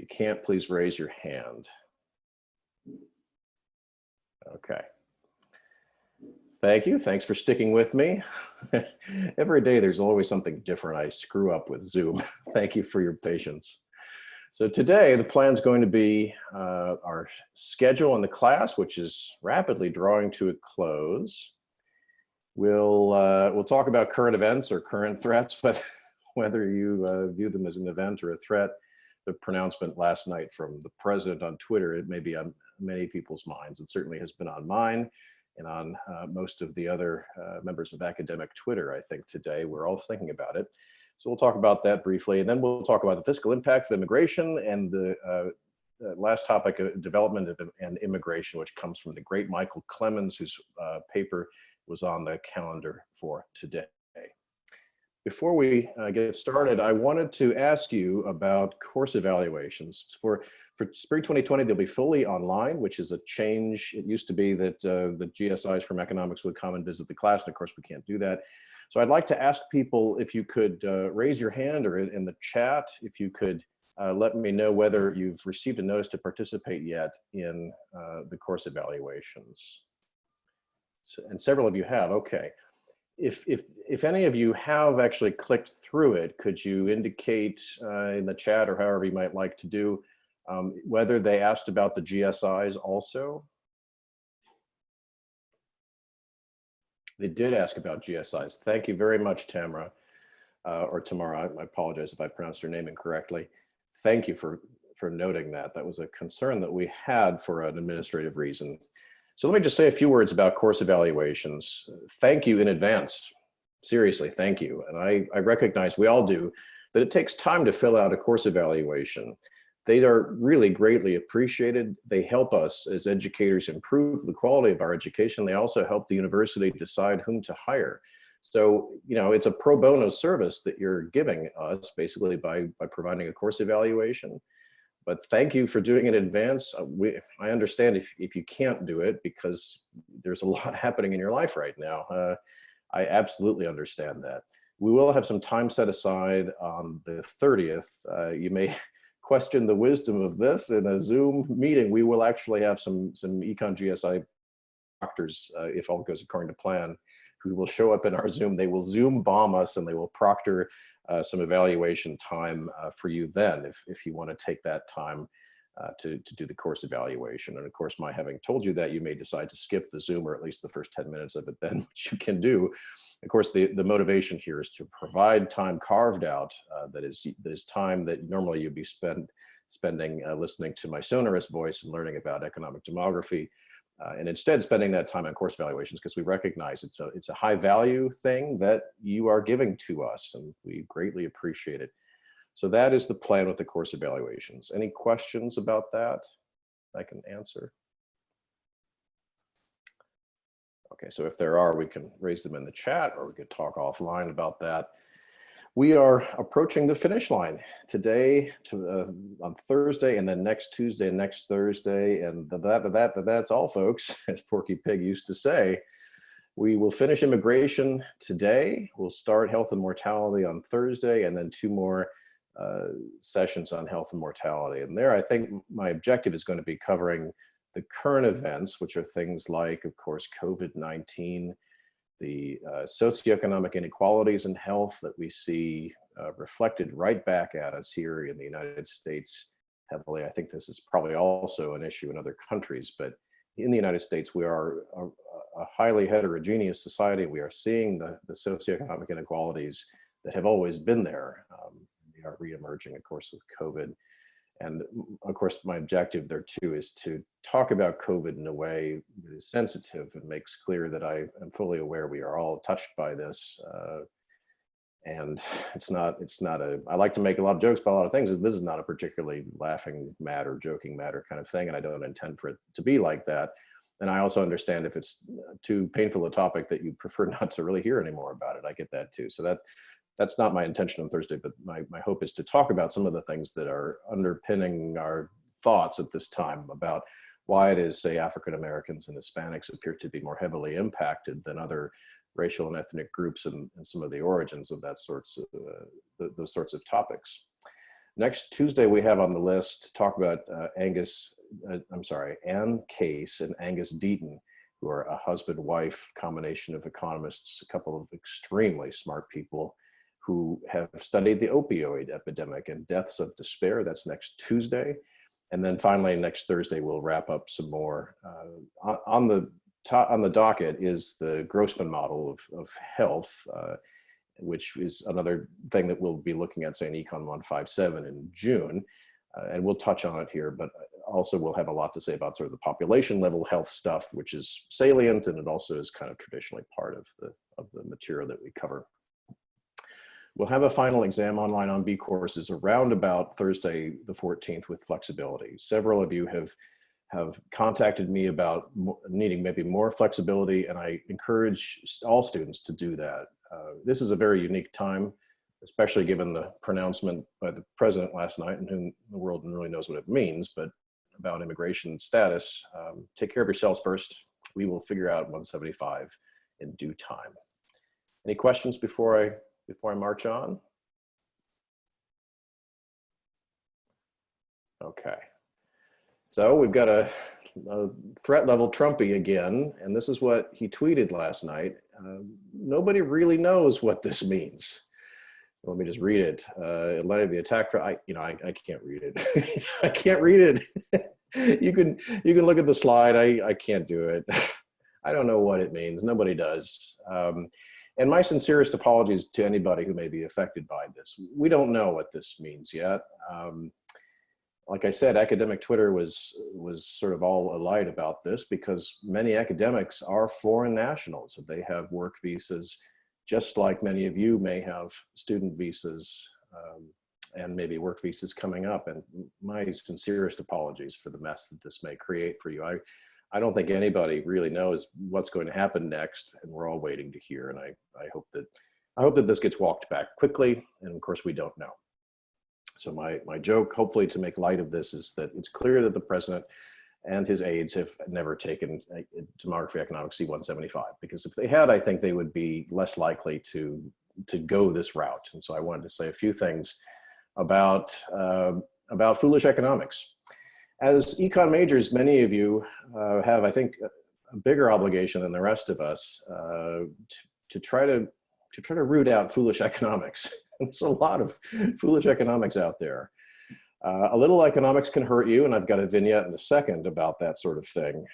you can't, please raise your hand. Okay. Thank you. Thanks for sticking with me. Every day there's always something different I screw up with Zoom. Thank you for your patience. So today the plan is going to be our schedule in the class, which is rapidly drawing to a close. We'll talk about current events or current threats, but whether you view them as an event or a threat. The pronouncement last night from the president on Twitter, it may be on many people's minds. It certainly has been on mine and on most of the other members of academic Twitter, I think today. We're all thinking about it. So we'll talk about that briefly, and then we'll talk about the fiscal impacts of immigration and the last topic, development and immigration, which comes from the great Michael Clemens, whose paper was on the calendar for today. Before we get started, I wanted to ask you about course evaluations. For spring 2020, they'll be fully online, which is a change. It used to be that the GSIs from economics would come and visit the class, and of course we can't do that. So I'd like to ask people if you could raise your hand, or in the chat, if you could let me know whether you've received a notice to participate yet in the course evaluations. So, and several of you have, okay. If any of you have actually clicked through it, could you indicate in the chat, or however you might like to do, whether they asked about the GSIs also? They did ask about GSIs. Thank you very much, Tamara, or Tamara. I apologize if I pronounced your name incorrectly. Thank you for noting that. That was a concern that we had for an administrative reason. So let me just say a few words about course evaluations. Thank you in advance. Seriously, thank you. And I recognize, we all do, that it takes time to fill out a course evaluation. They are really greatly appreciated. They help us as educators improve the quality of our education. They also help the university decide whom to hire. So, you know, it's a pro bono service that you're giving us basically by providing a course evaluation. But thank you for doing it in advance. I understand if you can't do it because there's a lot happening in your life right now. I absolutely understand that. We will have some time set aside on the 30th. You may question the wisdom of this in a Zoom meeting. We will actually have some Econ GSI proctors, if all goes according to plan, who will show up in our Zoom. They will Zoom bomb us, and they will proctor some evaluation time for you then, if you want to take that time to do the course evaluation. And of course, my having told you that, you may decide to skip the Zoom, or at least the first 10 minutes of it then, which you can do. Of course, the motivation here is to provide time carved out that is time that normally you'd be spending listening to my sonorous voice and learning about economic demography. And instead spending that time on course evaluations, because we recognize it's a high value thing that you are giving to us, and we greatly appreciate it. So that is the plan with the course evaluations. Any questions about that I can answer? Okay, so if there are, we can raise them in the chat, or we could talk offline about that. We are approaching the finish line today, on Thursday, and then next Tuesday and next Thursday, and that's all, folks, as Porky Pig used to say. We will finish immigration today. We'll start health and mortality on Thursday, and then 2 more sessions on health and mortality. And there, I think my objective is going to be covering the current events, which are things like, of course, COVID-19, the socioeconomic inequalities in health that we see reflected right back at us here in the United States heavily. I think this is probably also an issue in other countries, but in the United States, we are a highly heterogeneous society. We are seeing the socioeconomic inequalities that have always been there. They are reemerging, of course, with COVID. And of course, my objective there too is to talk about COVID in a way that is sensitive and makes clear that I am fully aware we are all touched by this. And I like to make a lot of jokes about a lot of things. This is not a particularly laughing matter, joking matter kind of thing, and I don't intend for it to be like that. And I also understand if it's too painful a topic that you prefer not to really hear anymore about it. I get that too. So that's not my intention on Thursday, but my hope is to talk about some of the things that are underpinning our thoughts at this time about why it is, say, African Americans and Hispanics appear to be more heavily impacted than other racial and ethnic groups, and some of the origins of those sorts of topics. Next Tuesday, we have on the list to talk about Ann Case and Angus Deaton, who are a husband-wife combination of economists, a couple of extremely smart people who have studied the opioid epidemic and deaths of despair. That's next Tuesday. And then finally, next Thursday, we'll wrap up some more. On the docket is the Grossman model of health, which is another thing that we'll be looking at, say, in Econ 157 in June. And we'll touch on it here, but also we'll have a lot to say about sort of the population level health stuff, which is salient, and it also is kind of traditionally part of the material that we cover. We'll have a final exam online on B courses around about Thursday the 14th with flexibility. Several of you have contacted me about needing maybe more flexibility, and I encourage all students to do that. This is a very unique time, especially given the pronouncement by the president last night, and whom the world really knows what it means, but about immigration status. Take care of yourselves first. We will figure out 175 in due time. Any questions before I march on? Okay. So we've got a threat level Trumpy again, and this is what he tweeted last night. Nobody really knows what this means. Let me just read it. In light of the attack, I can't read it. I can't read it. You can look at the slide. I can't do it. I don't know what it means. Nobody does. And my sincerest apologies to anybody who may be affected by this. We don't know what this means yet. Like I said, academic Twitter was sort of all alight about this because many academics are foreign nationals. They have work visas, just like many of you may have student visas and maybe work visas coming up. And my sincerest apologies for the mess that this may create for you. I don't think anybody really knows what's going to happen next, and we're all waiting to hear. And I hope that this gets walked back quickly. And of course, we don't know. So my joke, hopefully to make light of this, is that it's clear that the president and his aides have never taken demography economics c175, because if they had, I think they would be less likely to go this route. And so I wanted to say a few things about foolish economics. As econ majors, many of you have, I think, a bigger obligation than the rest of us to try to root out foolish economics. There's a lot of foolish economics out there. A little economics can hurt you, and I've got a vignette in a second about that sort of thing.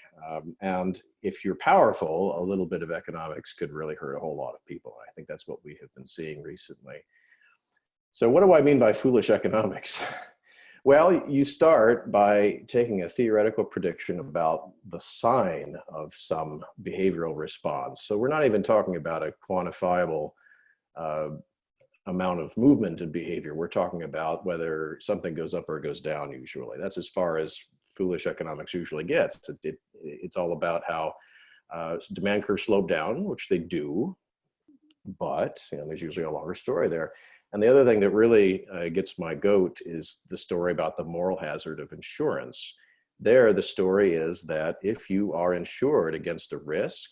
And if you're powerful, a little bit of economics could really hurt a whole lot of people. I think that's what we have been seeing recently. So what do I mean by foolish economics? Well, you start by taking a theoretical prediction about the sign of some behavioral response. So we're not even talking about a quantifiable amount of movement in behavior. We're talking about whether something goes up or goes down usually. That's as far as foolish economics usually gets. It's all about how demand curves slow down, which they do, but there's usually a longer story there. And the other thing that really gets my goat is the story about the moral hazard of insurance. There, the story is that if you are insured against a risk,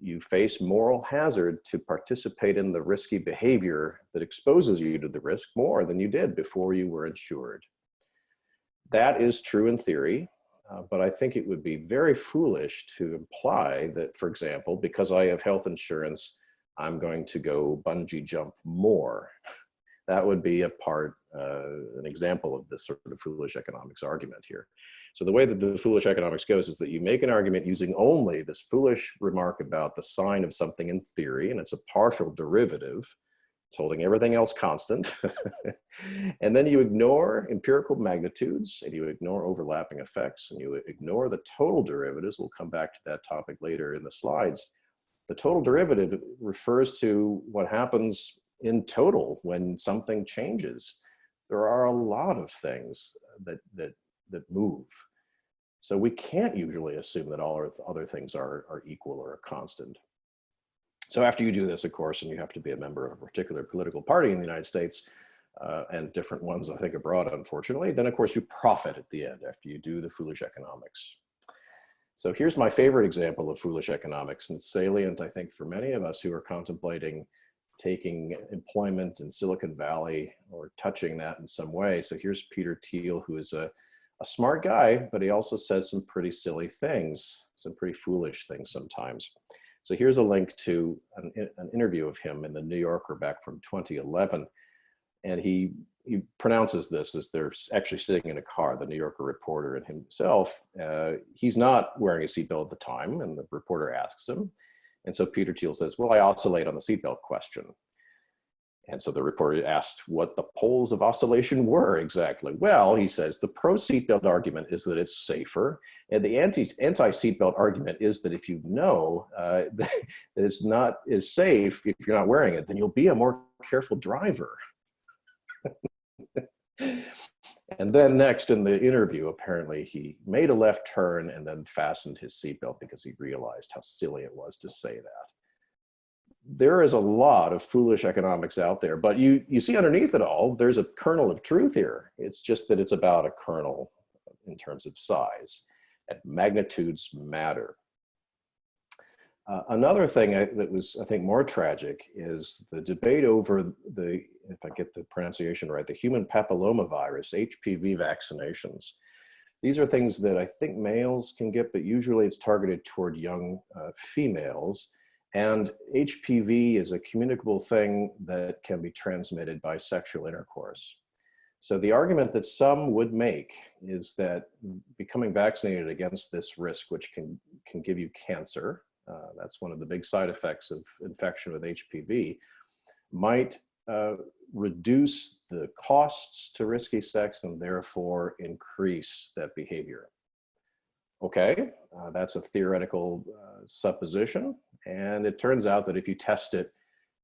you face moral hazard to participate in the risky behavior that exposes you to the risk more than you did before you were insured. That is true in theory, but I think it would be very foolish to imply that, for example, because I have health insurance, I'm going to go bungee jump more. That would be an example of this sort of foolish economics argument here. So the way that the foolish economics goes is that you make an argument using only this foolish remark about the sign of something in theory, and it's a partial derivative. It's holding everything else constant. And then you ignore empirical magnitudes, and you ignore overlapping effects, and you ignore the total derivatives. We'll come back to that topic later in the slides. The total derivative refers to what happens in total when something changes. There are a lot of things that move. So we can't usually assume that all other things are equal or constant. So after you do this, of course, and you have to be a member of a particular political party in the United States, and different ones, I think, abroad, unfortunately, then of course you profit at the end after you do the foolish economics. So here's my favorite example of foolish economics, and it's salient, I think, for many of us who are contemplating taking employment in Silicon Valley or touching that in some way. So here's Peter Thiel, who is a smart guy, but he also says some pretty silly things, some pretty foolish things sometimes. So here's a link to an interview of him in the New Yorker back from 2011. And he pronounces this as they're actually sitting in a car, the New Yorker reporter and himself. He's not wearing a seatbelt at the time, and the reporter asks him. And so Peter Thiel says, well, I oscillate on the seatbelt question. And so the reporter asked what the poles of oscillation were exactly. Well, he says, the pro-seatbelt argument is that it's safer, and the anti-seatbelt argument is that if you know that it's not as safe if you're not wearing it, then you'll be a more careful driver. And then next in the interview, apparently he made a left turn and then fastened his seatbelt because he realized how silly it was to say that. There is a lot of foolish economics out there, but you see underneath it all, there's a kernel of truth here. It's just that it's about a kernel in terms of size, and magnitudes matter. Another thing that was, I think, more tragic is the debate over the, if I get the pronunciation right, the human papillomavirus, HPV vaccinations. These are things that I think males can get, but usually it's targeted toward young females. And HPV is a communicable thing that can be transmitted by sexual intercourse. So the argument that some would make is that becoming vaccinated against this risk, which can give you cancer, that's one of the big side effects of infection with HPV, might reduce the costs to risky sex and therefore increase that behavior. Okay, that's a theoretical supposition. And it turns out that if you test it,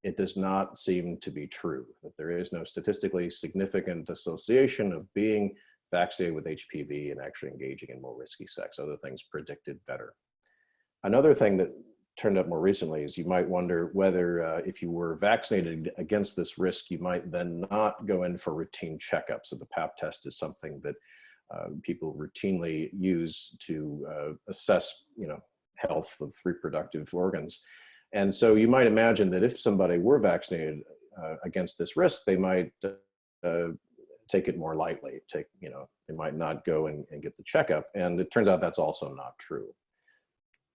it does not seem to be true, that there is no statistically significant association of being vaccinated with HPV and actually engaging in more risky sex. Other things predicted better. Another thing that turned up more recently is you might wonder whether if you were vaccinated against this risk, you might then not go in for routine checkups. So the Pap test is something that people routinely use to assess, health of reproductive organs. And so you might imagine that if somebody were vaccinated against this risk, they might take it more lightly. They might not go and get the checkup. And it turns out that's also not true.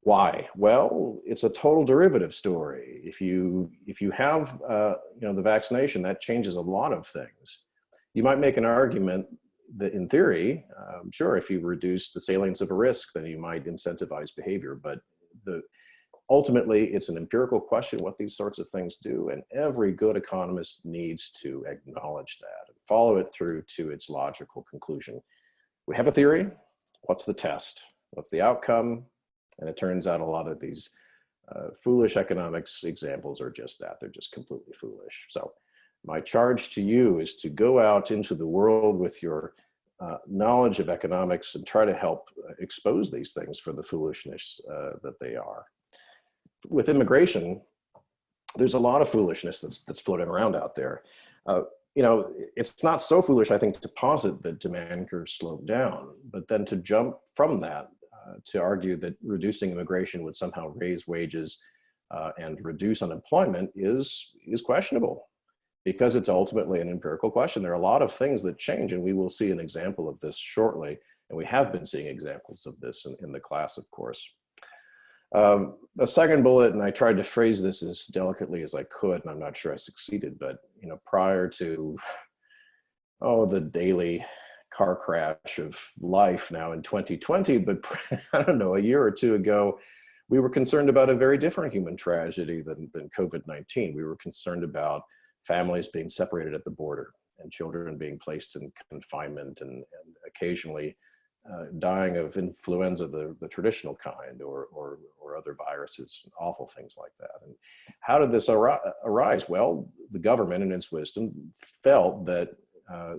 Why? Well, it's a total derivative story. If you have the vaccination, that changes a lot of things. You might make an argument that in theory, sure, if you reduce the salience of a risk, then you might incentivize behavior. But ultimately, it's an empirical question what these sorts of things do. And every good economist needs to acknowledge that and follow it through to its logical conclusion. We have a theory. What's the test? What's the outcome? And it turns out a lot of these foolish economics examples are just that. They're just completely foolish. So my charge to you is to go out into the world with your knowledge of economics and try to help expose these things for the foolishness that they are. With immigration, there's a lot of foolishness that's floating around out there. It's not so foolish, I think, to posit that demand curves slowed down, but then to jump from that to argue that reducing immigration would somehow raise wages and reduce unemployment is questionable, because it's ultimately an empirical question. There are a lot of things that change, and we will see an example of this shortly. And we have been seeing examples of this in the class, of course. The second bullet, and I tried to phrase this as delicately as I could, and I'm not sure I succeeded, but prior to the daily car crash of life now in 2020, but I don't know, a year or two ago, we were concerned about a very different human tragedy than COVID-19. We were concerned about families being separated at the border and children being placed in confinement and occasionally dying of influenza, the traditional kind, or other viruses, awful things like that. And how did this arise? Well, the government in its wisdom felt that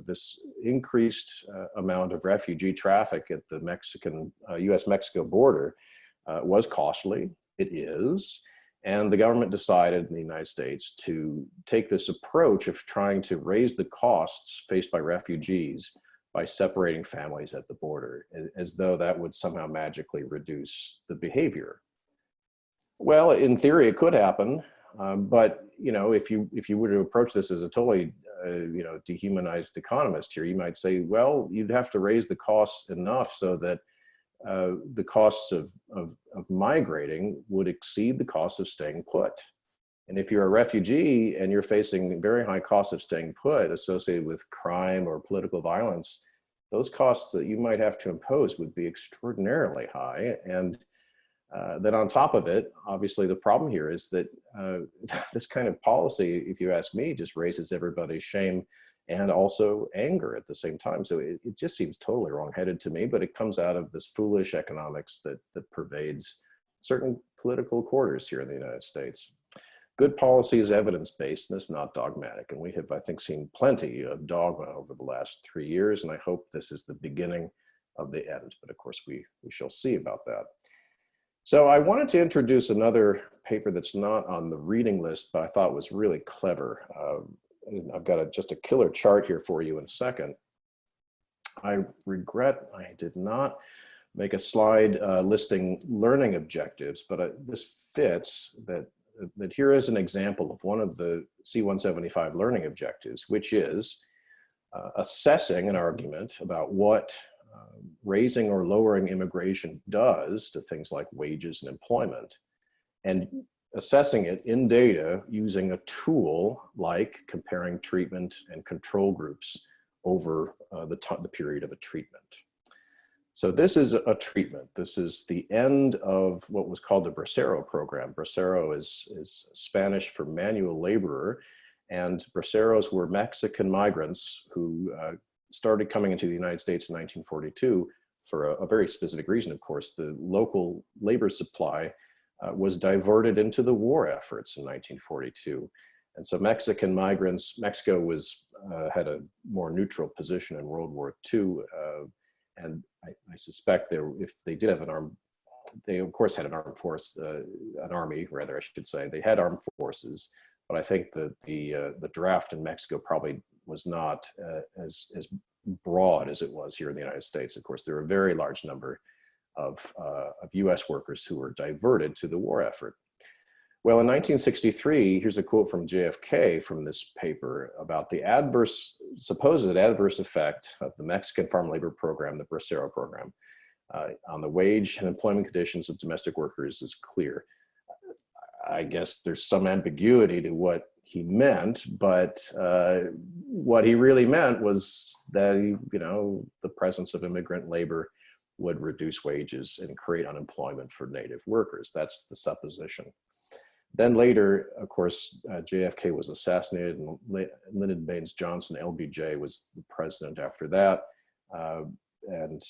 this increased amount of refugee traffic at the US-Mexico border was costly. It is. And the government decided in the United States to take this approach of trying to raise the costs faced by refugees by separating families at the border, as though that would somehow magically reduce the behavior. Well, in theory, it could happen. But if you were to approach this as a totally dehumanized economist here, you might say, well, you'd have to raise the costs enough so that the costs of migrating would exceed the cost of staying put. And if you're a refugee and you're facing very high costs of staying put associated with crime or political violence, those costs that you might have to impose would be extraordinarily high. And then on top of it, obviously the problem here is that this kind of policy, if you ask me, just raises everybody's shame and also anger at the same time. So it just seems totally wrong-headed to me, but it comes out of this foolish economics that pervades certain political quarters here in the United States. Good policy is evidence-based and it's not dogmatic. And we have, I think, seen plenty of dogma over the last 3 years, and I hope this is the beginning of the end. But of course, we shall see about that. So I wanted to introduce another paper that's not on the reading list, but I thought was really clever. I've got just a killer chart here for you in a second. I regret I did not make a slide listing learning objectives, but this fits that here is an example of one of the C175 learning objectives, which is assessing an argument about what raising or lowering immigration does to things like wages and employment, and assessing it in data using a tool like comparing treatment and control groups over the period of a treatment. So this is a treatment. This is the end of what was called the Bracero program. Bracero is Spanish for manual laborer, and Braceros were Mexican migrants who started coming into the United States in 1942 for a very specific reason, of course. The local labor supply was diverted into the war efforts in 1942. And so Mexican migrants, Mexico had a more neutral position in World War II. And I suspect if they did have an armed, they of course had an armed force, an army rather, I should say. They had armed forces, but I think that the draft in Mexico probably was not as broad as it was here in the United States. Of course, there were a very large number of US workers who were diverted to the war effort. Well, in 1963, here's a quote from JFK from this paper about the supposed adverse effect of the Mexican farm labor program, the Bracero program, on the wage and employment conditions of domestic workers is clear. I guess there's some ambiguity to what he meant, but what he really meant was that, the presence of immigrant labor would reduce wages and create unemployment for native workers. That's the supposition. Then later, of course, JFK was assassinated, and Lyndon Baines Johnson, LBJ, was the president after that. And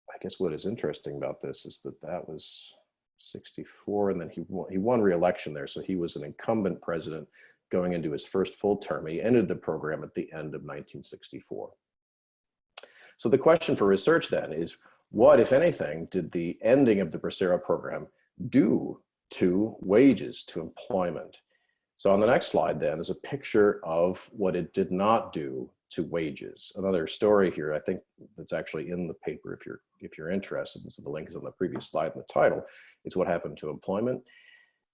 I guess what is interesting about this is that was 64, and then he won re-election there. So he was an incumbent president going into his first full term. He ended the program at the end of 1964. So the question for research then is, what, if anything, did the ending of the Bracero program do to wages, to employment? So on the next slide then is a picture of what it did not do to wages. Another story here, I think, that's actually in the paper if you're interested, and so the link is on the previous slide in the title, is what happened to employment.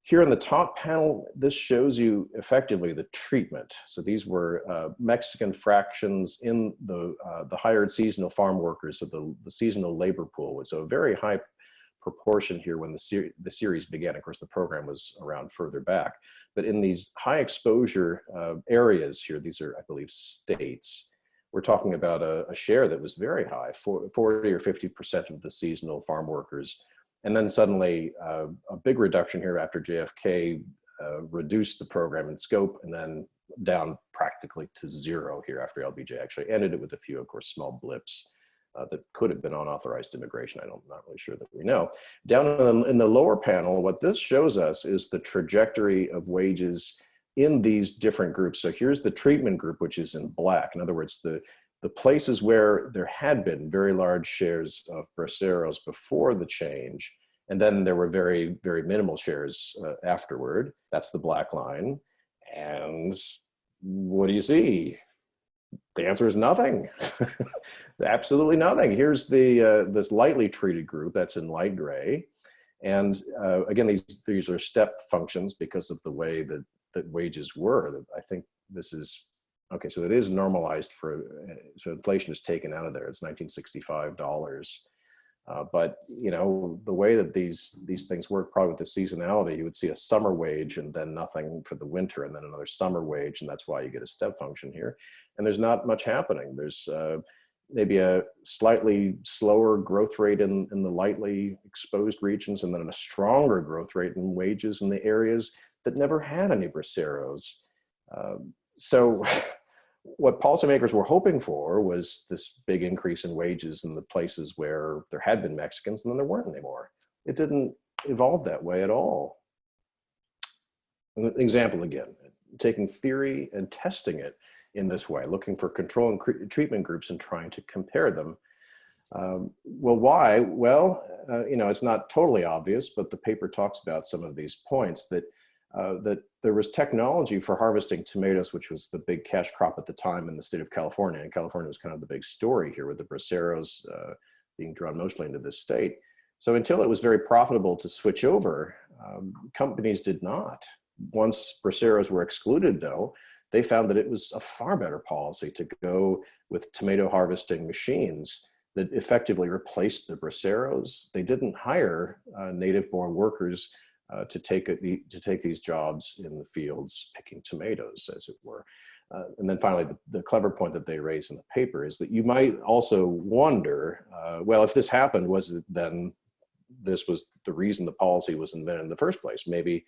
Here in the top panel, this shows you effectively the treatment. So these were Mexican fractions in the hired seasonal farm workers of the seasonal labor pool. So a very high proportion here when the series began. Of course, the program was around further back. But in these high exposure areas here, these are, I believe, states, we're talking about a share that was very high, 40 or 50% of the seasonal farm workers. And then suddenly a big reduction here after JFK reduced the program in scope, and then down practically to zero here after LBJ actually ended it, with a few, of course, small blips that could have been unauthorized immigration. I'm not really sure that we know. Down in the lower panel, what this shows us is the trajectory of wages in these different groups. So here's the treatment group, which is in black. In other words, the places where there had been very large shares of braceros before the change, and then there were very, very minimal shares afterward. That's the black line. And what do you see? The answer is nothing. Absolutely nothing. Here's this lightly treated group that's in light gray. And again, these are step functions because of the way that wages were. I think this is, okay, so it is normalized for, so inflation is taken out of there. It's $1965. But you know, the way that these things work, probably with the seasonality, you would see a summer wage and then nothing for the winter, and then another summer wage, and that's why you get a step function here. And there's not much happening. There's maybe a slightly slower growth rate in the lightly exposed regions, and then a stronger growth rate in wages in the areas that never had any braceros. So what policymakers were hoping for was this big increase in wages in the places where there had been Mexicans and then there weren't anymore. It didn't evolve that way at all. An example again, taking theory and testing it in this way, looking for control and treatment groups and trying to compare them. Well, why? Well, you know, it's not totally obvious, but the paper talks about some of these points, that that there was technology for harvesting tomatoes, which was the big cash crop at the time in the state of California. And California was kind of the big story here, with the braceros being drawn mostly into this state. So until it was very profitable to switch over, companies did not. Once braceros were excluded, though, they found that it was a far better policy to go with tomato harvesting machines that effectively replaced the braceros. They didn't hire native-born workers to take these jobs in the fields picking tomatoes, as it were. And then finally, the clever point that they raise in the paper is that you might also wonder, well, if this happened, was it then this was the reason the policy was invented in the first place? Maybe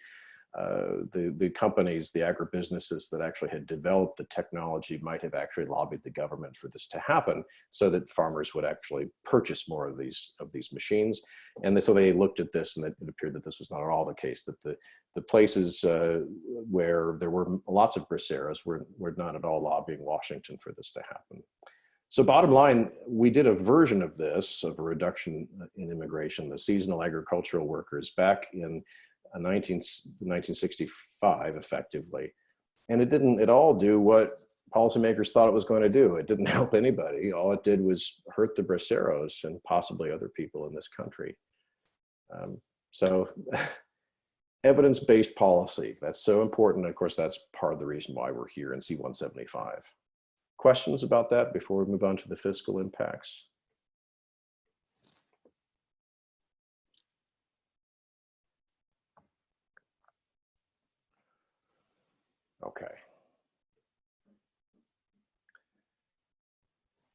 the companies, the agribusinesses that actually had developed the technology might have actually lobbied the government for this to happen, so that farmers would actually purchase more of these machines. And so they looked at this, and it appeared that this was not at all the case, that the places where there were lots of braceros were not at all lobbying Washington for this to happen. So bottom line, we did a version of this, of a reduction in immigration, the seasonal agricultural workers, back in 1965, effectively. And it didn't at all do what policymakers thought it was going to do. It didn't help anybody. All it did was hurt the braceros and possibly other people in this country. So evidence-based policy, that's so important. Of course, that's part of the reason why we're here in C175. Questions about that before we move on to the fiscal impacts? Okay.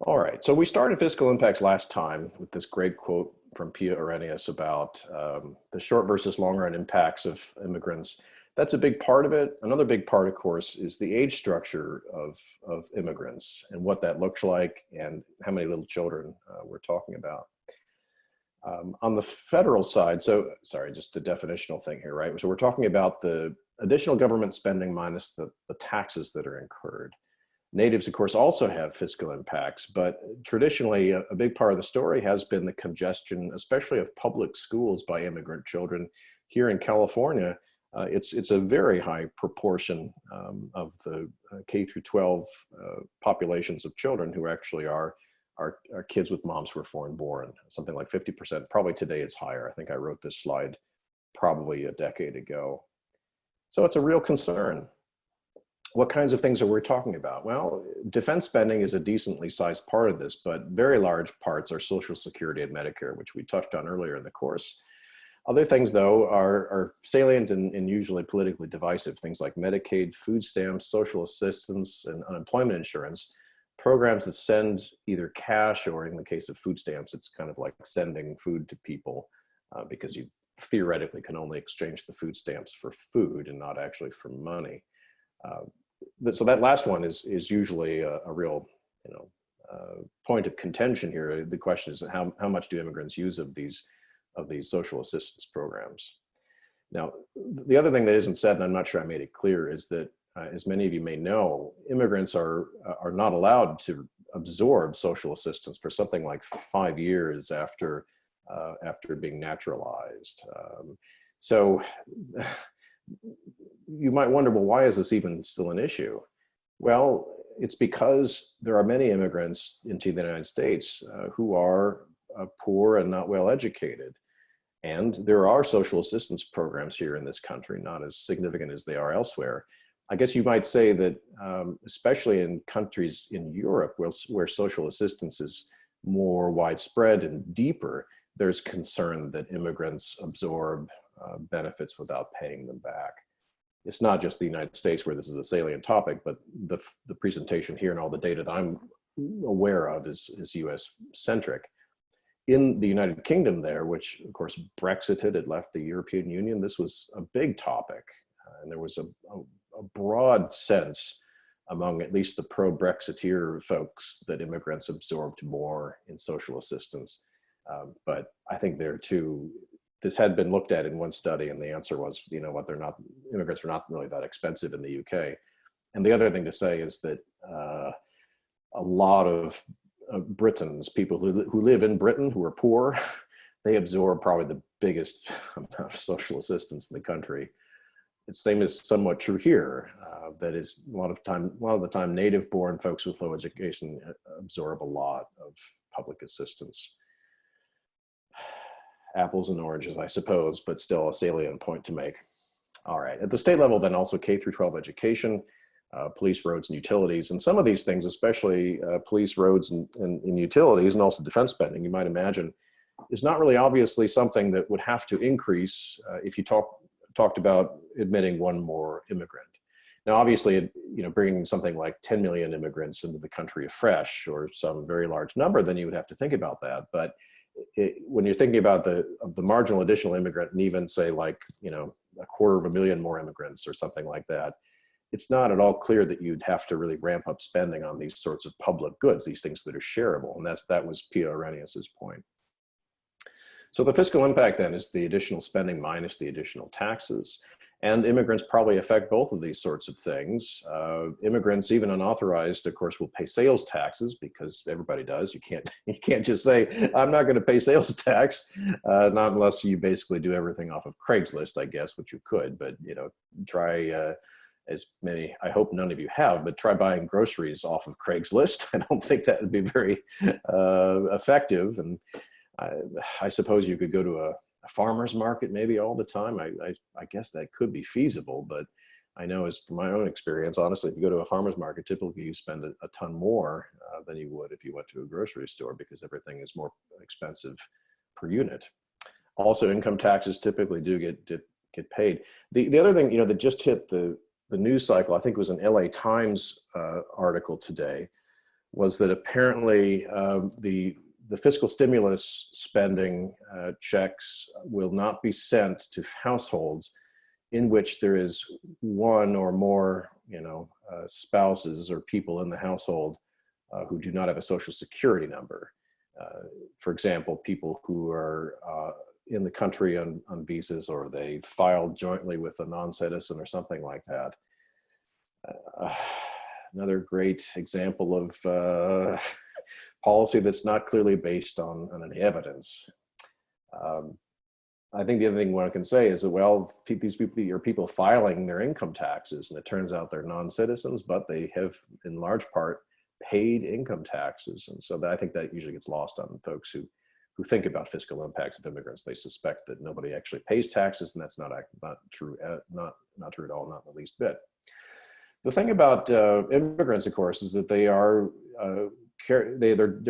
All right, so we started fiscal impacts last time with this great quote from Pia Arrhenius about the short versus long run impacts of immigrants. That's a big part of it. Another big part, of course, is the age structure of immigrants and what that looks like and how many little children we're talking about. On the federal side, so sorry, just a definitional thing here, right? So we're talking about the additional government spending minus the taxes that are incurred. Natives, of course, also have fiscal impacts, but traditionally a big part of the story has been the congestion, especially of public schools by immigrant children. Here in California, it's a very high proportion of the K through 12 populations of children who actually are kids with moms who were foreign born, something like 50%. Probably today it's higher. I think I wrote this slide probably a decade ago. So it's a real concern. What kinds of things are we talking about? Well, defense spending is a decently sized part of this, but very large parts are Social Security and Medicare, which we touched on earlier in the course. Other things, though, are salient and usually politically divisive, things like Medicaid, food stamps, social assistance, and unemployment insurance, programs that send either cash, or in the case of food stamps, it's kind of like sending food to people because you theoretically can only exchange the food stamps for food and not actually for money. So that last one is usually a real, point of contention here. The question is how much do immigrants use of these social assistance programs? Now, the other thing that isn't said, and I'm not sure I made it clear, is that as many of you may know, immigrants are not allowed to absorb social assistance for something like 5 years after being naturalized. So you might wonder, well, why is this even still an issue? Well, it's because there are many immigrants into the United States who are poor and not well educated. And there are social assistance programs here in this country, not as significant as they are elsewhere. I guess you might say that, especially in countries in Europe where social assistance is more widespread and deeper, there's concern that immigrants absorb benefits without paying them back. It's not just the United States where this is a salient topic, but the presentation here and all the data that I'm aware of is US centric. In the United Kingdom there, which of course Brexited had left the European Union, this was a big topic. And there was a broad sense among at least the pro-Brexiteer folks that immigrants absorbed more in social assistance. But I think there too, this had been looked at in one study and the answer was, you know what, immigrants are not really that expensive in the UK. And the other thing to say is that a lot of Britons, people who live in Britain who are poor, they absorb probably the biggest amount of social assistance in the country. It's the same as somewhat true here. That is a lot of the time native-born folks with low education absorb a lot of public assistance. Apples and oranges, I suppose, but still a salient point to make. All right, at the state level, then also K through 12 education, police, roads, and utilities. And some of these things, especially police, roads, and utilities, and also defense spending, you might imagine, is not really obviously something that would have to increase if you talked about admitting one more immigrant. Now, obviously, bringing something like 10 million immigrants into the country afresh, or some very large number, then you would have to think about that. But when you're thinking about the marginal additional immigrant, and even say like, 250,000 more immigrants or something like that, it's not at all clear that you'd have to really ramp up spending on these sorts of public goods, these things that are shareable. And that was Pia Arrhenius's point. So the fiscal impact then is the additional spending minus the additional taxes. And immigrants probably affect both of these sorts of things. Immigrants, even unauthorized, of course, will pay sales taxes because everybody does. You can't just say, I'm not going to pay sales tax, not unless you basically do everything off of Craigslist, I guess, which you could. But try as many, I hope none of you have, but try buying groceries off of Craigslist. I don't think that would be very effective. And I suppose you could go to a farmer's market maybe all the time. I guess that could be feasible, but I know as from my own experience, honestly, if you go to a farmer's market, typically you spend a ton more than you would if you went to a grocery store because everything is more expensive per unit. Also, income taxes typically do get paid. The other thing, that just hit the news cycle, I think it was an LA Times article today, was that apparently the fiscal stimulus spending checks will not be sent to households in which there is one or more, spouses or people in the household who do not have a social security number. For example, people who are in the country on visas, or they filed jointly with a non-citizen or something like that. Another great example of policy that's not clearly based on any evidence. I think the other thing one can say is that, well, these people are people filing their income taxes, and it turns out they're non-citizens, but they have in large part paid income taxes. And so I think that usually gets lost on folks who think about fiscal impacts of immigrants. They suspect that nobody actually pays taxes, and that's not true, not true at all, not in the least bit. The thing about immigrants, of course, is that their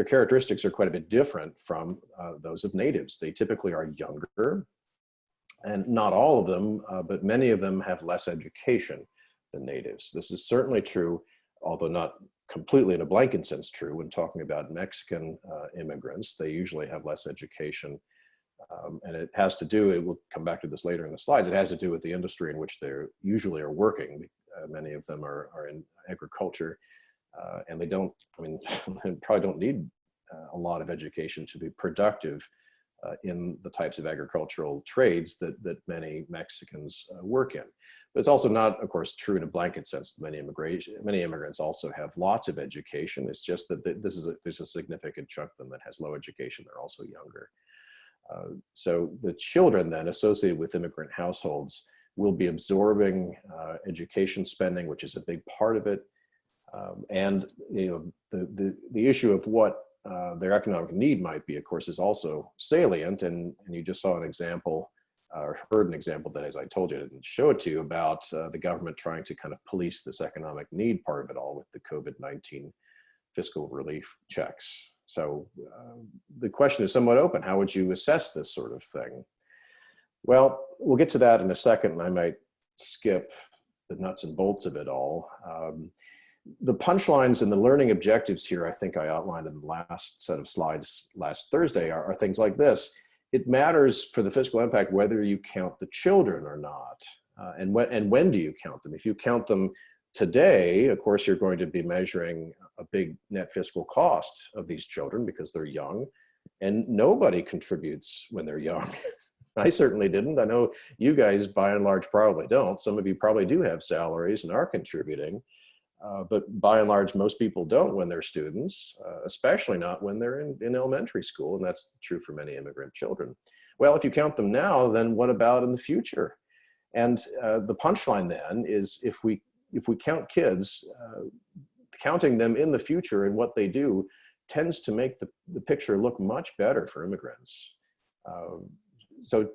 characteristics are quite a bit different from those of natives. They typically are younger, and not all of them, but many of them have less education than natives. This is certainly true, although not completely in a blanket sense true, when talking about Mexican immigrants. They usually have less education, and it has to do, we'll come back to this later in the slides, it has to do with the industry in which they usually are working. Many of them are in agriculture. And they probably don't need a lot of education to be productive in the types of agricultural trades that many Mexicans work in. But it's also not, of course, true in a blanket sense. Many immigrants also have lots of education. It's just that there's a significant chunk of them that has low education. They're also younger. So the children then associated with immigrant households will be absorbing education spending, which is a big part of it. And the issue of what their economic need might be, of course, is also salient. And you just saw an example, or heard an example that, as I told you, I didn't show it to you, about the government trying to kind of police this economic need part of it all with the COVID-19 fiscal relief checks. So the question is somewhat open. How would you assess this sort of thing? Well, we'll get to that in a second, and I might skip the nuts and bolts of it all. The punchlines and the learning objectives here, I think I outlined in the last set of slides last Thursday, are things like this. It matters for the fiscal impact whether you count the children or not, and when do you count them. If you count them today, of course, you're going to be measuring a big net fiscal cost of these children because they're young, and nobody contributes when they're young. I certainly didn't. I know you guys, by and large, probably don't. Some of you probably do have salaries and are contributing. But by and large, most people don't when they're students, especially not when they're in elementary school, and that's true for many immigrant children. Well, if you count them now, then what about in the future? And the punchline then is, if we count kids, counting them in the future and what they do tends to make the picture look much better for immigrants. So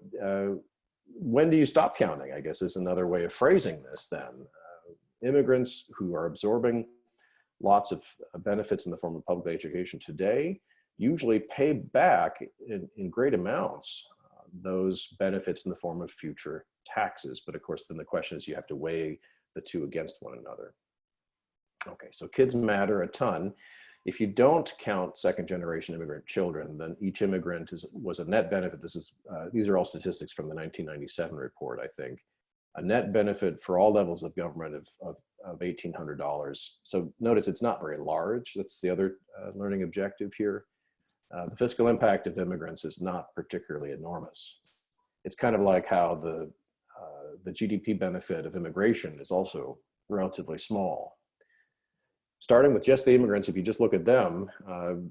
when do you stop counting, I guess, is another way of phrasing this then. Immigrants who are absorbing lots of benefits in the form of public education today usually pay back in great amounts those benefits in the form of future taxes. But of course, then the question is, you have to weigh the two against one another. Okay, so kids matter a ton. If you don't count second generation immigrant children, then each immigrant was a net benefit. These are all statistics from the 1997 report, I think. A net benefit for all levels of government of $1,800. So notice it's not very large. That's the other learning objective here. The fiscal impact of immigrants is not particularly enormous. It's kind of like how the GDP benefit of immigration is also relatively small. Starting with just the immigrants, if you just look at them,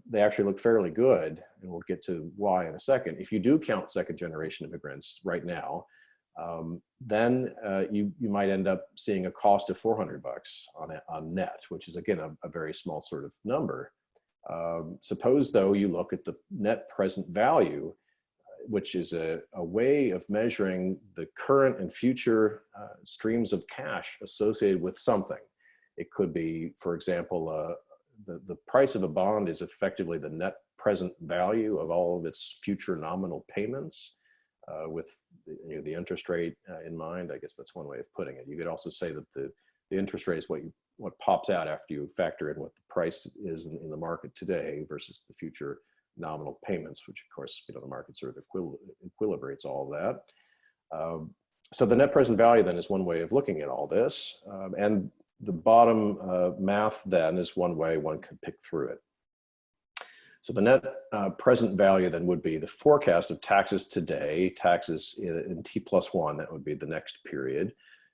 they actually look fairly good, and we'll get to why in a second. If you do count second generation immigrants right now, then you might end up seeing a cost of $400 on net, which is, again, a very small sort of number. Suppose, though, you look at the net present value, which is a way of measuring the current and future streams of cash associated with something. It could be, for example, the price of a bond is effectively the net present value of all of its future nominal payments, with the interest rate in mind. I guess that's one way of putting it. You could also say that the interest rate is what pops out after you factor in what the price is in the market today versus the future nominal payments, which of course, the market sort of equilibrates all of that. So the net present value then is one way of looking at all this. And the bottom math then is one way one can pick through it. So the net present value then would be the forecast of taxes today, taxes in T+1, that would be the next period,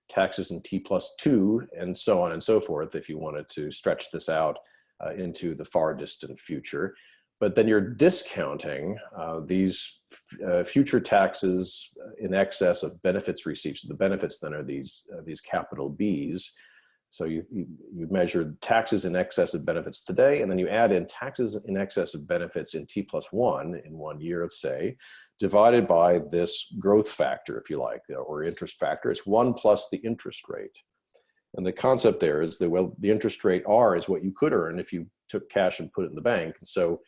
taxes in T+2, and so on and so forth, if you wanted to stretch this out into the far distant future. But then you're discounting these future taxes in excess of benefits received. So the benefits then are these capital Bs. So you measured taxes in excess of benefits today, and then you add in taxes in excess of benefits in T+1 in 1 year, let's say, divided by this growth factor, if you like, or interest factor. It's 1 plus the interest rate. And the concept there is that, well, the interest rate R is what you could earn if you took cash and put it in the bank. And so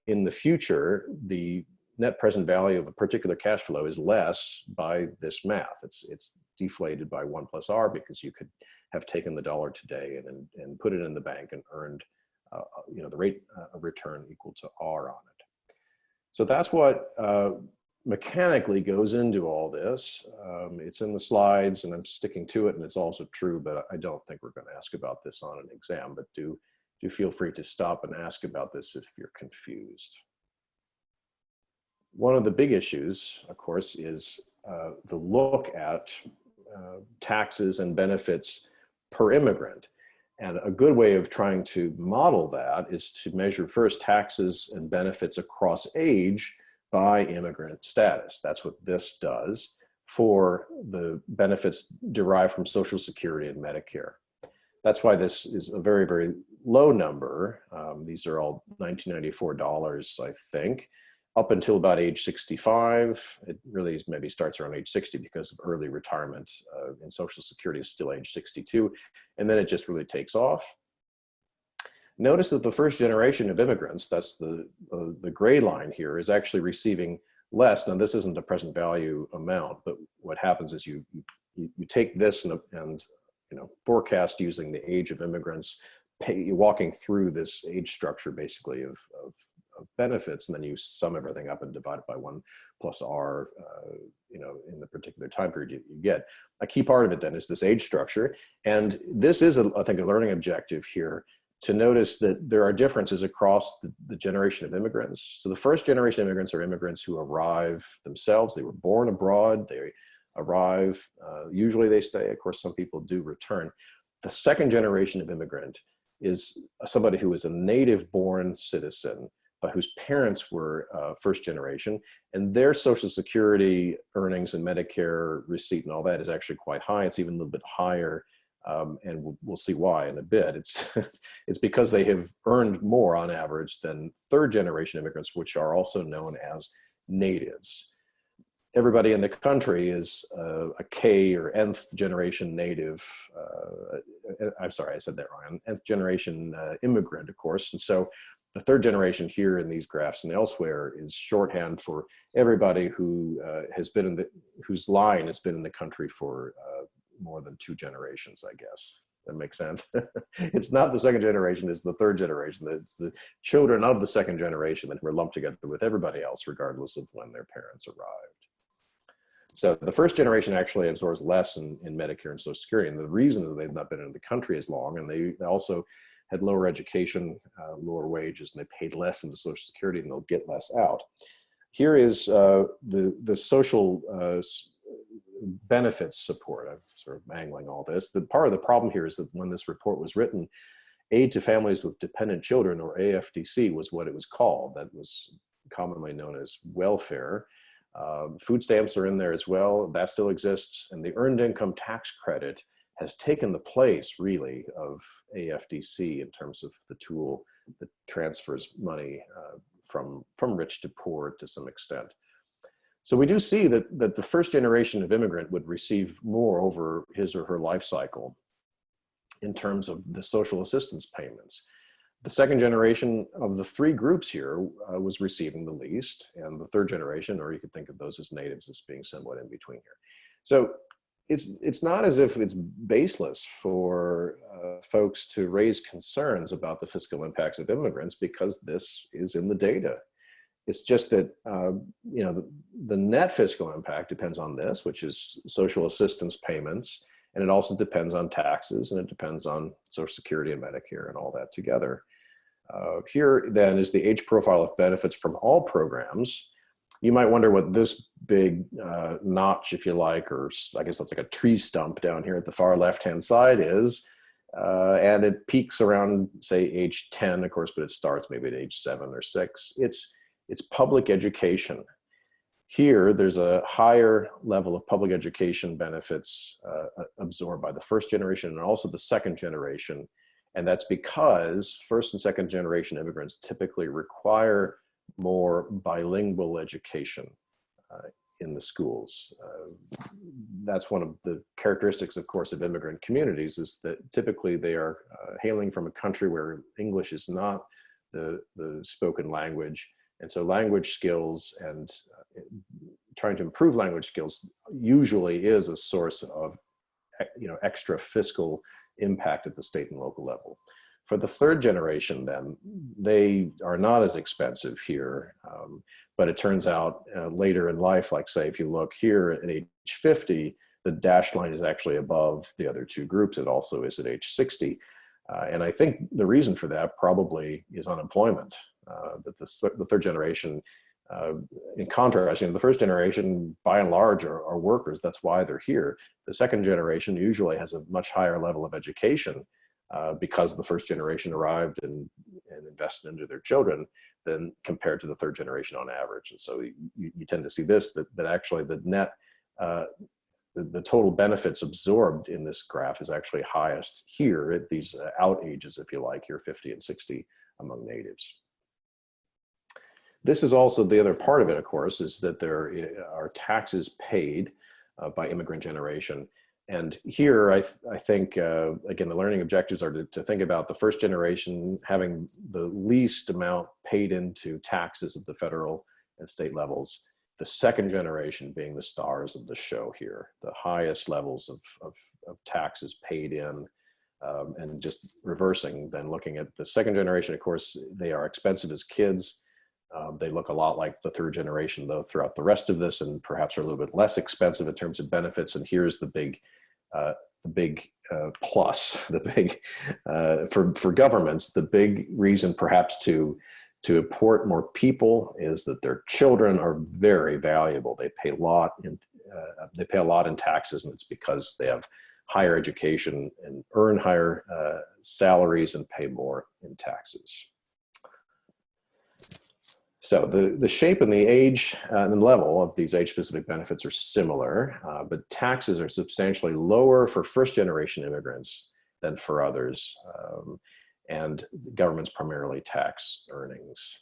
in the future, the net present value of a particular cash flow is less by this math. It's deflated by 1 plus R, because you could have taken the dollar today and put it in the bank and earned the rate of return equal to R on it. So that's what mechanically goes into all this. It's in the slides, and I'm sticking to it, and it's also true, but I don't think we're going to ask about this on an exam, but do feel free to stop and ask about this if you're confused. One of the big issues, of course, is the look at taxes and benefits per immigrant. And a good way of trying to model that is to measure first taxes and benefits across age by immigrant status. That's what this does for the benefits derived from Social Security and Medicare. That's why this is a very, very low number. These are all $1994, I think, up until about age 65. It really maybe starts around age 60 because of early retirement, and Social Security is still age 62. And then it just really takes off. Notice that the first generation of immigrants, that's the gray line here, is actually receiving less. Now, this isn't a present value amount, but what happens is you take this and forecast using the age of immigrants, walking through this age structure basically of benefits, and then you sum everything up and divide it by 1 plus R, in the particular time period you get. A key part of it then is this age structure. And this is, I think, a learning objective here, to notice that there are differences across the generation of immigrants. So the first generation of immigrants are immigrants who arrive themselves. They were born abroad, they arrive, usually they stay. Of course, some people do return. The second generation of immigrant is somebody who is a native born citizen, but whose parents were first generation, and their Social Security earnings and Medicare receipt and all that is actually quite high. It's even a little bit higher, and we'll see why in a bit. It's because they have earned more on average than third generation immigrants, which are also known as natives. Everybody in the country is a K or nth generation native. I'm sorry, I said that wrong. Nth generation immigrant, of course. And so the third generation here in these graphs and elsewhere is shorthand for everybody who whose line has been in the country for more than 2 generations, I guess. That makes sense. It's not the second generation, it's the third generation. It's the children of the second generation that were lumped together with everybody else, regardless of when their parents arrived. So the first generation actually absorbs less in Medicare and Social Security. And the reason that they've not been in the country as long, and they also had lower education, lower wages, and they paid less into Social Security, and they'll get less out. Here is the social benefits support. I'm sort of mangling all this. The part of the problem here is that when this report was written, Aid to Families with Dependent Children, or AFDC, was what it was called. That was commonly known as welfare. Food stamps are in there as well. That still exists. And the Earned Income Tax Credit has taken the place, really, of AFDC in terms of the tool that transfers money from rich to poor to some extent. So we do see that the first generation of immigrant would receive more over his or her life cycle in terms of the social assistance payments. The second generation of the 3 groups here was receiving the least, and the third generation, or you could think of those as natives, as being somewhat in between here. So it's not as if it's baseless for folks to raise concerns about the fiscal impacts of immigrants, because this is in the data. It's just that the net fiscal impact depends on this, which is social assistance payments, and it also depends on taxes, and it depends on Social Security and Medicare and all that together. Here then is the age profile of benefits from all programs. You might wonder what this big notch, if you like, or I guess that's like a tree stump down here at the far left-hand side is. And it peaks around, say, age 10, of course, but it starts maybe at age 7 or 6. It's public education. Here, there's a higher level of public education benefits absorbed by the first generation and also the second generation. And that's because first and second generation immigrants typically require more bilingual education in the schools. That's one of the characteristics, of course, of immigrant communities, is that typically they are hailing from a country where English is not the spoken language. And so language skills and trying to improve language skills usually is a source of extra fiscal impact at the state and local level. For the third generation, then, they are not as expensive here, but it turns out later in life, like say, if you look here at age 50, the dashed line is actually above the other 2 groups. It also is at age 60. And I think the reason for that probably is unemployment. That the third generation, in contrast, the first generation, by and large, are workers. That's why they're here. The second generation usually has a much higher level of education because the first generation arrived and invested into their children than compared to the third generation on average. And so you tend to see this, that actually the net the total benefits absorbed in this graph is actually highest here at these out ages, if you like, here 50 and 60 among natives. This is also the other part of it, of course, is that there are taxes paid by immigrant generation. And here, I think, again, the learning objectives are to think about the first generation having the least amount paid into taxes at the federal and state levels. The second generation being the stars of the show here, the highest levels of taxes paid in, and just reversing, then looking at the second generation, of course, they are expensive as kids. They look a lot like the third generation, though, throughout the rest of this, and perhaps are a little bit less expensive in terms of benefits. And here's the big plus, for governments, the big reason perhaps to import more people is that their children are very valuable. They pay a lot in taxes, and it's because they have higher education and earn higher salaries and pay more in taxes. So the shape and the age and the level of these age-specific benefits are similar, but taxes are substantially lower for first-generation immigrants than for others, and governments primarily tax earnings.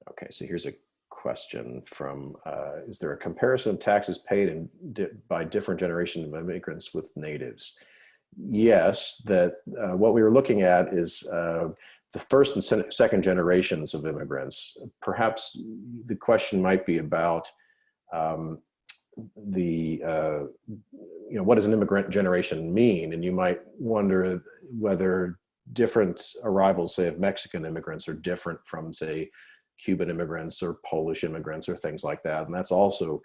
Okay, so here's a question from, is there a comparison of taxes paid by different generations of immigrants with natives? Yes, what we were looking at is the first and second generations of immigrants. Perhaps the question might be about what does an immigrant generation mean? And you might wonder whether different arrivals, say, of Mexican immigrants are different from, say, Cuban immigrants or Polish immigrants or things like that. And that's also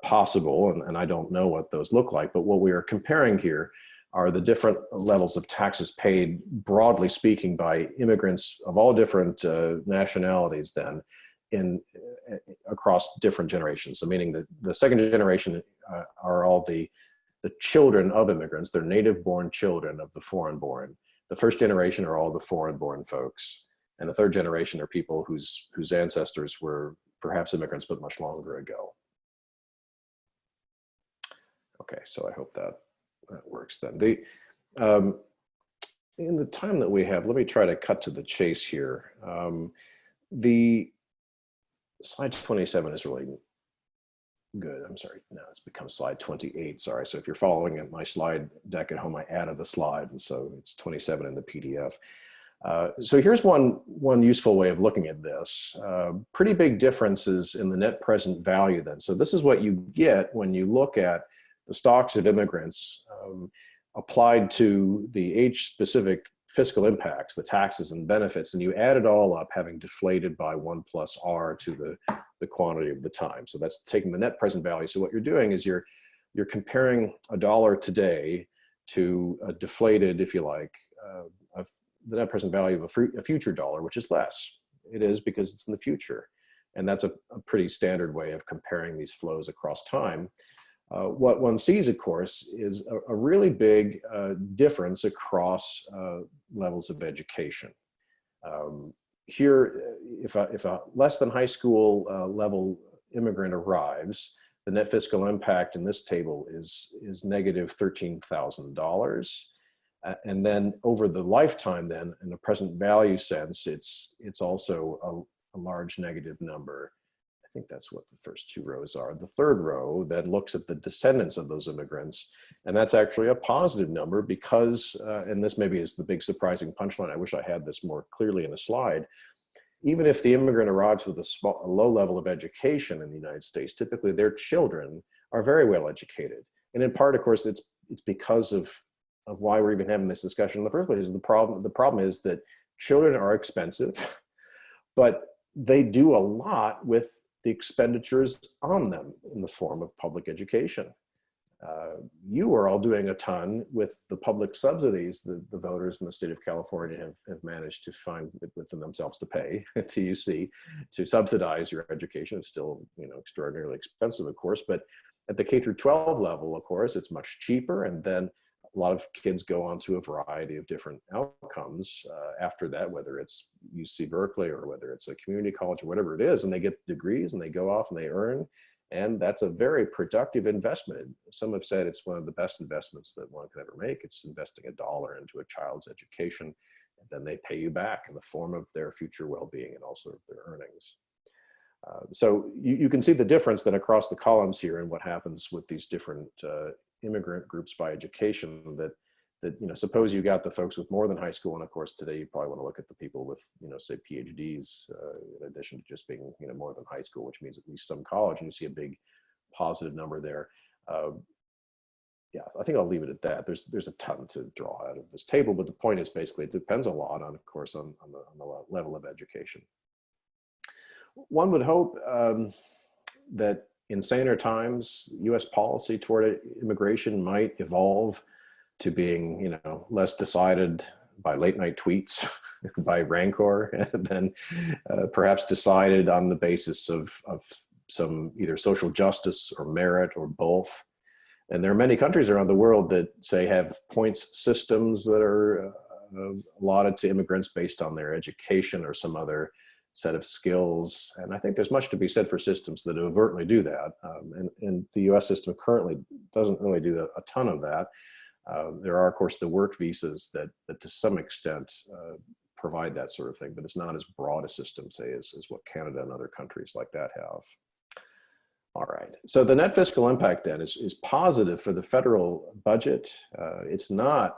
possible, and I don't know what those look like, but what we are comparing here are the different levels of taxes paid, broadly speaking, by immigrants of all different nationalities then across different generations. So meaning that the second generation are all the children of immigrants. They're native-born children of the foreign-born. The first generation are all the foreign-born folks. And the third generation are people whose ancestors were perhaps immigrants, but much longer ago. Okay, so I hope that works then. In the time that we have, let me try to cut to the chase here. The slide 27 is really good. I'm sorry, no, it's become slide 28, sorry. So if you're following at my slide deck at home, I added the slide, and so it's 27 in the PDF. So here's one useful way of looking at this. Pretty big differences in the net present value then. So this is what you get when you look at the stocks of immigrants applied to the age-specific fiscal impacts, the taxes and benefits, and you add it all up, having deflated by 1 plus R to the quantity of the time. So that's taking the net present value. So what you're doing is you're comparing a dollar today to a deflated, if you like, of the net present value of a future dollar, which is less. It is because it's in the future. And that's a pretty standard way of comparing these flows across time. What one sees, of course, is a really big difference across levels of education. Here, if a less than high school level immigrant arrives, the net fiscal impact in this table is negative $13,000. And then over the lifetime then, in a present value sense, it's also a large negative number. I think that's what the first two rows are. The third row then looks at the descendants of those immigrants, and that's actually a positive number because, and this maybe is the big surprising punchline, I wish I had this more clearly in a slide, even if the immigrant arrives with a low level of education in the United States, typically their children are very well educated. And in part, of course, it's because of why we're even having this discussion in the first place. The problem is that children are expensive, but they do a lot with the expenditures on them in the form of public education. You are all doing a ton with the public subsidies that the voters in the state of California have managed to find within themselves to pay TUC to subsidize your education. It's still, extraordinarily expensive, of course, but at the K through 12 level, of course, it's much cheaper. And then a lot of kids go on to a variety of different outcomes after that, whether it's UC Berkeley or whether it's a community college or whatever it is, and they get degrees and they go off and they earn And that's a very productive investment. Some have said it's one of the best investments that one could ever make. It's investing $1 into a child's education, and then they pay you back in the form of their future well-being and also their earnings. So you can see the difference then across the columns here in what happens with these different immigrant groups by education. That suppose you got the folks with more than high school, and of course today you probably want to look at the people with say PhDs in addition to just being more than high school, which means at least some college, and you see a big positive number there. Yeah, I think I'll leave it at that. There's a ton to draw out of this table, but the point is basically it depends a lot on, of course, on the level of education. One would hope that in saner times, U.S. policy toward immigration might evolve to being, less decided by late night tweets, by rancor, than perhaps decided on the basis of some either social justice or merit or both. And there are many countries around the world that say have points systems that are allotted to immigrants based on their education or some other set of skills. And I think there's much to be said for systems that overtly do that. And the US system currently doesn't really do a ton of that. There are, of course, the work visas that to some extent provide that sort of thing, but it's not as broad a system, say, as what Canada and other countries like that have. All right, so the net fiscal impact then is positive for the federal budget. It's not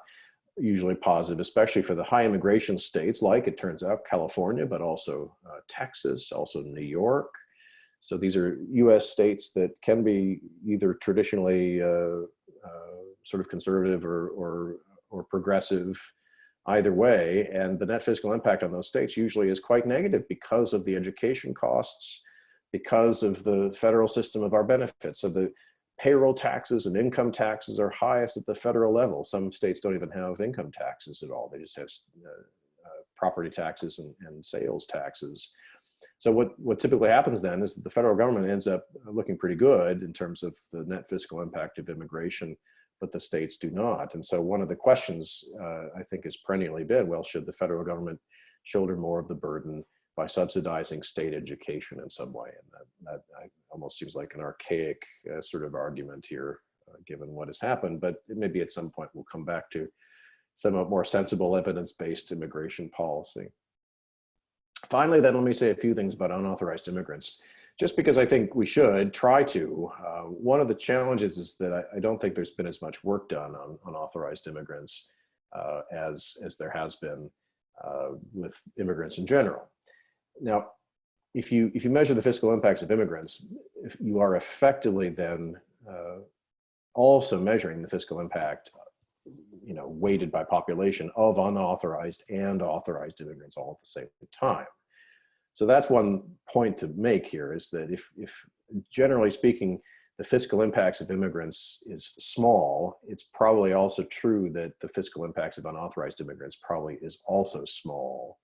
usually positive, especially for the high immigration states, like it turns out California, but also Texas, also New York. So these are US states that can be either traditionally sort of conservative or progressive either way. And the net fiscal impact on those states usually is quite negative because of the education costs, because of the federal system of our benefits. So the payroll taxes and income taxes are highest at the federal level. Some states don't even have income taxes at all. They just have property taxes and sales taxes. So what typically happens then is that the federal government ends up looking pretty good in terms of the net fiscal impact of immigration, but the states do not. And so one of the questions I think has perennially been, well, should the federal government shoulder more of the burden by subsidizing state education in some way? And that almost seems like an archaic sort of argument here, given what has happened, but maybe at some point we'll come back to somewhat more sensible evidence-based immigration policy. Finally, then, let me say a few things about unauthorized immigrants, just because I think we should try to. One of the challenges is that I don't think there's been as much work done on unauthorized immigrants as there has been with immigrants in general. Now, if you measure the fiscal impacts of immigrants, if you are effectively then also measuring the fiscal impact, weighted by population of unauthorized and authorized immigrants all at the same time. So that's one point to make here, is that if generally speaking, the fiscal impacts of immigrants is small, it's probably also true that the fiscal impacts of unauthorized immigrants probably is also small.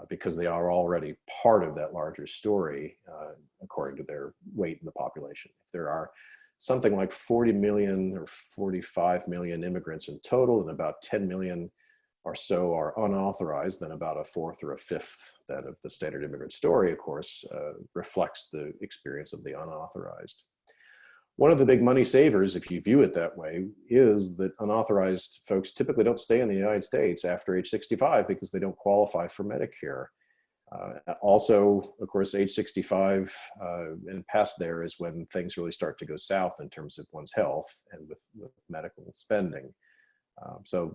Because they are already part of that larger story, according to their weight in the population. If there are something like 40 million or 45 million immigrants in total, and about 10 million or so are unauthorized, then about a fourth or a fifth then of the standard immigrant story, of course, reflects the experience of the unauthorized. One of the big money savers, if you view it that way, is that unauthorized folks typically don't stay in the United States after age 65 because they don't qualify for Medicare. Also, of course, age 65 and past there is when things really start to go south in terms of one's health and with medical spending. So,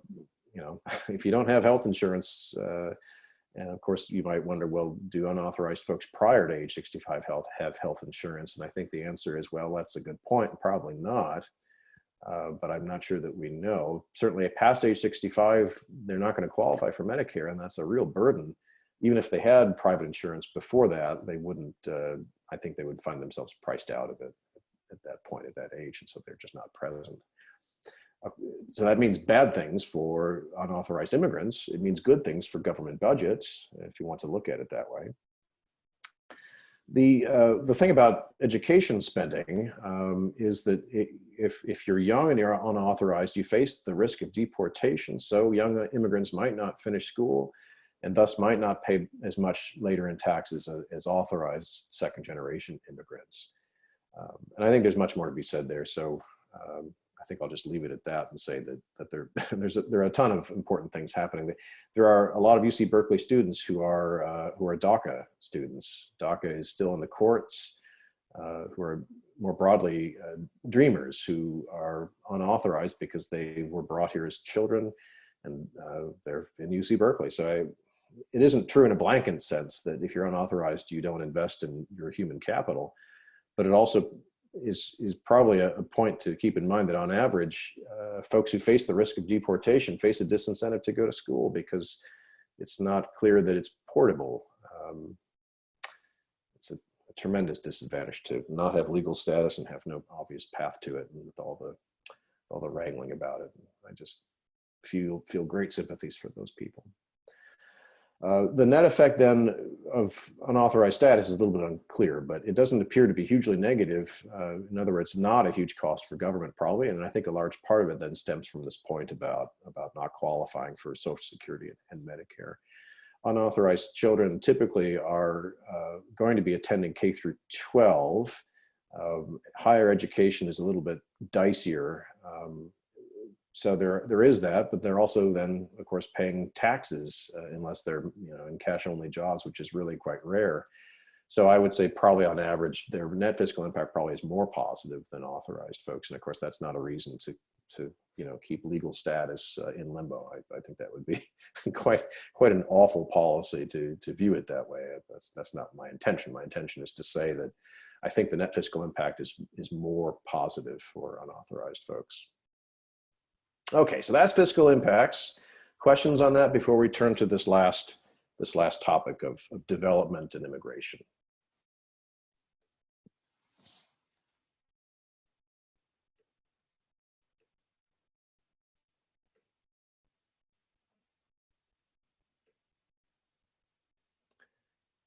if you don't have health insurance, and of course, you might wonder, well, do unauthorized folks prior to age 65 have health insurance? And I think the answer is, well, that's a good point. Probably not, but I'm not sure that we know. Certainly past age 65, they're not going to qualify for Medicare, and that's a real burden. Even if they had private insurance before that, they wouldn't, I think they would find themselves priced out of it at that point, at that age, and so they're just not present. So that means bad things for unauthorized immigrants. It means good things for government budgets, if you want to look at it that way. The thing about education spending is that if you're young and you're unauthorized, you face the risk of deportation. So young immigrants might not finish school and thus might not pay as much later in taxes as authorized second-generation immigrants. And I think there's much more to be said there. So I think I'll just leave it at that and say that there are a ton of important things happening. There are a lot of UC Berkeley students who are DACA students. DACA is still in the courts, who are more broadly dreamers who are unauthorized because they were brought here as children, and they're in UC Berkeley. So it isn't true in a blanket sense that if you're unauthorized, you don't invest in your human capital, but it also is probably a point to keep in mind that on average, folks who face the risk of deportation face a disincentive to go to school because it's not clear that it's portable. It's a tremendous disadvantage to not have legal status and have no obvious path to it, and with all the wrangling about it. I just feel great sympathies for those people. The net effect then of unauthorized status is a little bit unclear, but it doesn't appear to be hugely negative. In other words, not a huge cost for government probably, and I think a large part of it then stems from this point about not qualifying for Social Security and Medicare. Unauthorized children typically are going to be attending K through 12. Higher education is a little bit dicier. So there is that, but they're also then, of course, paying taxes unless they're in cash-only jobs, which is really quite rare. So I would say probably on average, their net fiscal impact probably is more positive than authorized folks. And of course, that's not a reason to keep legal status in limbo. I think that would be quite an awful policy to view it that way. That's not my intention. My intention is to say that I think the net fiscal impact is more positive for unauthorized folks. Okay, so that's fiscal impacts. Questions on that before we turn to this last topic of development and immigration?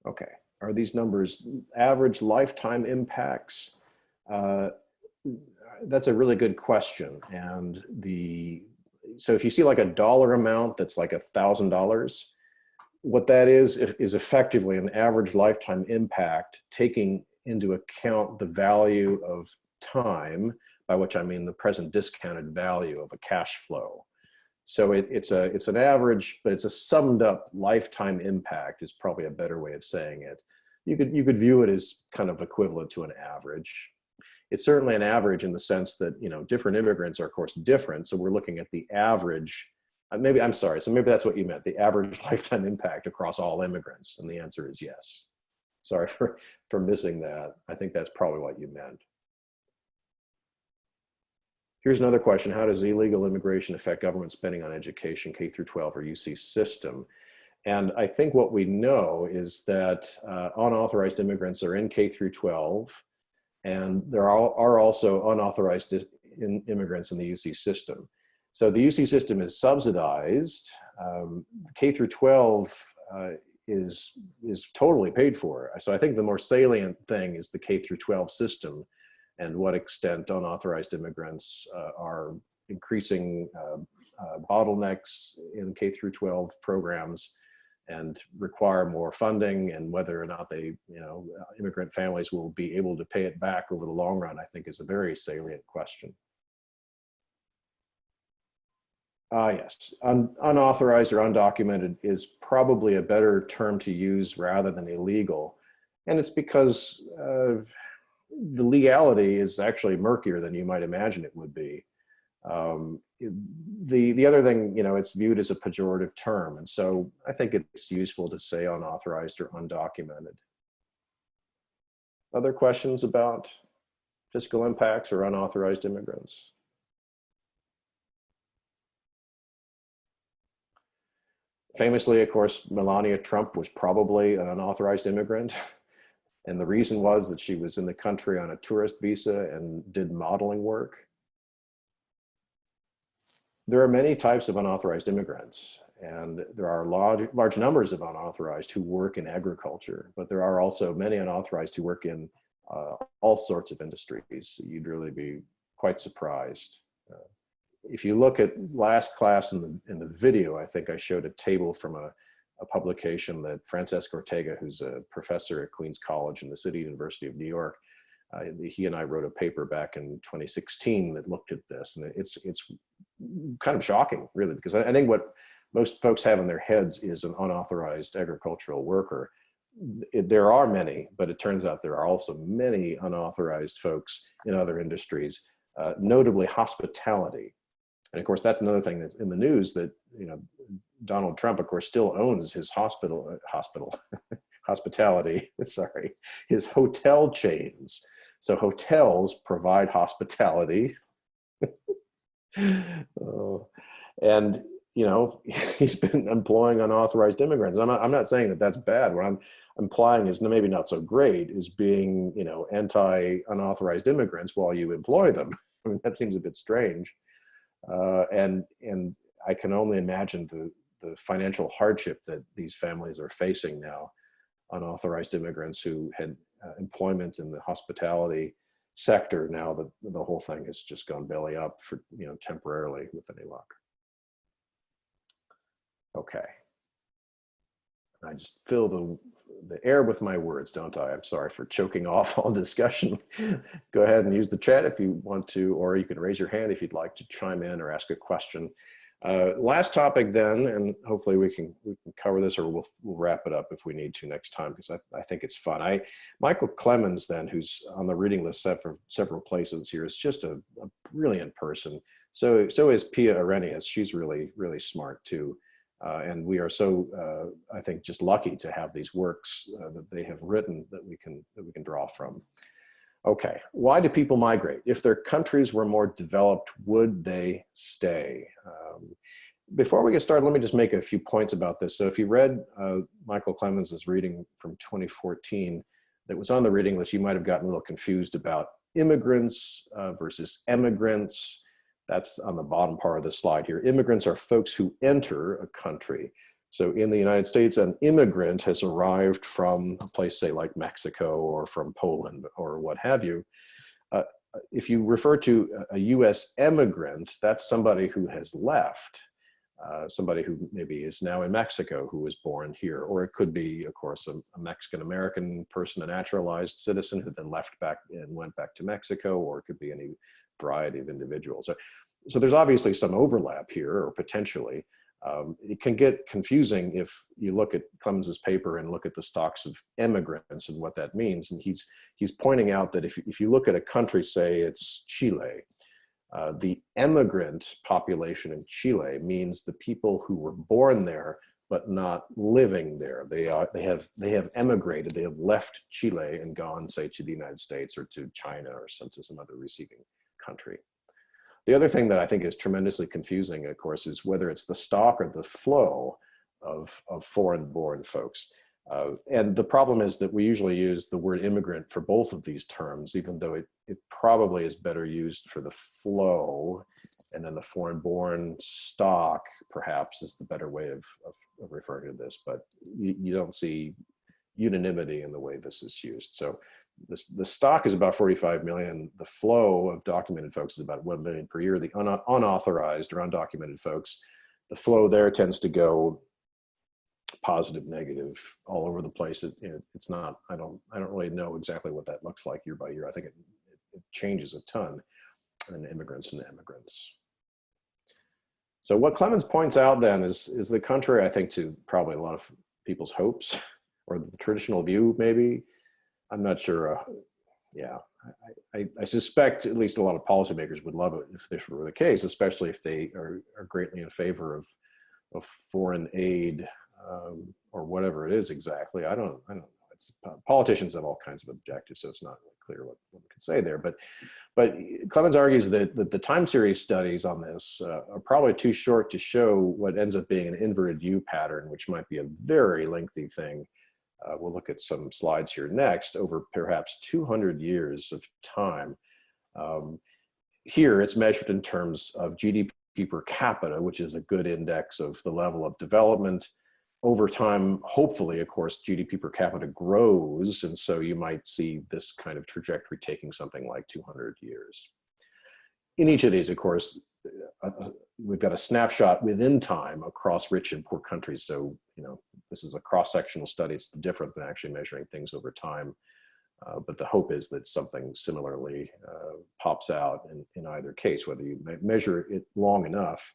Okay, are these numbers average lifetime impacts? That's a really good question. And so if you see like a dollar amount that's like $1,000, what that is effectively an average lifetime impact, taking into account the value of time, by which I mean the present discounted value of a cash flow. So it's an average, but it's a summed up lifetime impact is probably a better way of saying it. You could view it as kind of equivalent to an average. It's certainly an average in the sense that different immigrants are of course different. So we're looking at the average. Maybe that's what you meant, the average lifetime impact across all immigrants, and the answer is yes. Sorry for missing that. I think that's probably what you meant. Here's another question. How does illegal immigration affect government spending on education, K through 12 or UC system? And I think what we know is that unauthorized immigrants are in K through 12, and there are also unauthorized immigrants in the UC system. So the UC system is subsidized. K through 12 is totally paid for. So I think the more salient thing is the K through 12 system and what extent unauthorized immigrants are increasing bottlenecks in K through 12 programs and require more funding, and whether or not they, immigrant families will be able to pay it back over the long run, I think is a very salient question. Yes, unauthorized or undocumented is probably a better term to use rather than illegal. And it's because the legality is actually murkier than you might imagine it would be. The other thing, it's viewed as a pejorative term. And so I think it's useful to say unauthorized or undocumented. Other questions about fiscal impacts or unauthorized immigrants? Famously, of course, Melania Trump was probably an unauthorized immigrant. And the reason was that she was in the country on a tourist visa and did modeling work. There are many types of unauthorized immigrants, and there are large numbers of unauthorized who work in agriculture, but there are also many unauthorized who work in all sorts of industries. You'd really be quite surprised. If you look at last class in the video, I think I showed a table from a publication that Francesca Ortega, who's a professor at Queens College in the City University of New York, He and I wrote a paper back in 2016 that looked at this, and it's kind of shocking, really, because I think what most folks have in their heads is an unauthorized agricultural worker. There are many, but it turns out there are also many unauthorized folks in other industries, notably hospitality. And of course, that's another thing that's in the news, that, you know, Donald Trump, of course, still owns his hospitality, sorry, his hotel chains. So hotels provide hospitality. And, you know, he's been employing unauthorized immigrants. I'm not saying that that's bad. What I'm implying is maybe not so great is being, you know, anti-unauthorized immigrants while you employ them. I mean, that seems a bit strange. And I can only imagine the financial hardship that these families are facing now. Unauthorized immigrants who had employment in the hospitality sector, now that the whole thing has just gone belly up for, you know, temporarily with any luck. Okay. I just fill the air with my words, don't I? I'm sorry for choking off all discussion. Go ahead and use the chat if you want to, or you can raise your hand if you'd like to chime in or ask a question. Last topic then, and hopefully we can cover this, or we'll wrap it up if we need to next time, because I think it's fun. Michael Clemens then, who's on the reading list several places here, is just a brilliant person. So is Pia Arrhenius. She's really, really smart too. And we are so, I think, just lucky to have these works that they have written that we can draw from. Okay, why do people migrate? If their countries were more developed, would they stay? Before we get started, let me just make a few points about this. So if you read Michael Clemens's reading from 2014 that was on the reading list, you might have gotten a little confused about immigrants versus emigrants. That's on the bottom part of the slide here. Immigrants are folks who enter a country. So in the United States, an immigrant has arrived from a place, say, like Mexico or from Poland or what have you. If you refer to a US immigrant, that's somebody who has left, somebody who maybe is now in Mexico, who was born here. Or it could be, of course, a Mexican-American person, a naturalized citizen who then left back and went back to Mexico, or it could be any variety of individuals. So there's obviously some overlap here, or potentially. It can get confusing if you look at Clemens's paper and look at the stocks of immigrants and what that means. And he's pointing out that if you look at a country, say it's Chile, the immigrant population in Chile means the people who were born there but not living there. They have emigrated. They have left Chile and gone, say, to the United States or to China or to some other receiving country. The other thing that I think is tremendously confusing, of course, is whether it's the stock or the flow of foreign-born folks. And the problem is that we usually use the word immigrant for both of these terms, even though it probably is better used for the flow, and then the foreign-born stock, perhaps, is the better way of referring to this. But you don't see unanimity in the way this is used. So the stock is about 45 million. The flow of documented folks is about 1 million per year. The unauthorized or undocumented folks, the flow there tends to go positive, negative, all over the place. It's not, I don't really know exactly what that looks like year by year. I think it changes a ton in immigrants and emigrants. So what Clemens points out then is the contrary, I think, to probably a lot of people's hopes, or the traditional view, maybe. I'm not sure. Yeah, I suspect at least a lot of policymakers would love it if this were the case, especially if they are greatly in favor of foreign aid or whatever it is exactly. I don't know. It's, politicians have all kinds of objectives, so it's not really clear what one can say there. But Clemens argues that the time series studies on this are probably too short to show what ends up being an inverted U pattern, which might be a very lengthy thing. We'll look at some slides here next, over perhaps 200 years of time. Here it's measured in terms of GDP per capita, which is a good index of the level of development. Over time, hopefully, of course, GDP per capita grows, and so you might see this kind of trajectory taking something like 200 years. In each of these, of course, we've got a snapshot within time across rich and poor countries. So, you know, this is a cross-sectional study. It's different than actually measuring things over time. But the hope is that something similarly pops out in either case, whether you measure it long enough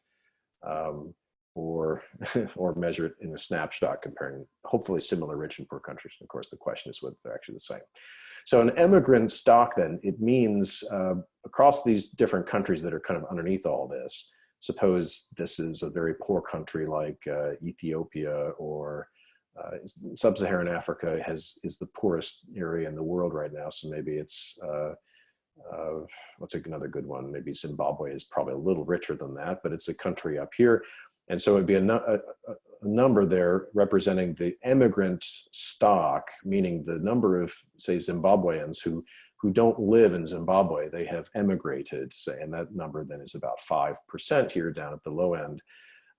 or or measure it in a snapshot comparing hopefully similar rich and poor countries. And of course, the question is whether they're actually the same. So an immigrant stock, then, it means across these different countries that are kind of underneath all this, suppose this is a very poor country like Ethiopia, or sub-Saharan Africa is the poorest area in the world right now. So maybe it's, what's another good one? Maybe Zimbabwe is probably a little richer than that, but it's a country up here. And so it'd be a number there representing the immigrant stock, meaning the number of, say, Zimbabweans who don't live in Zimbabwe, they have emigrated, say, and that number then is about 5% here down at the low end.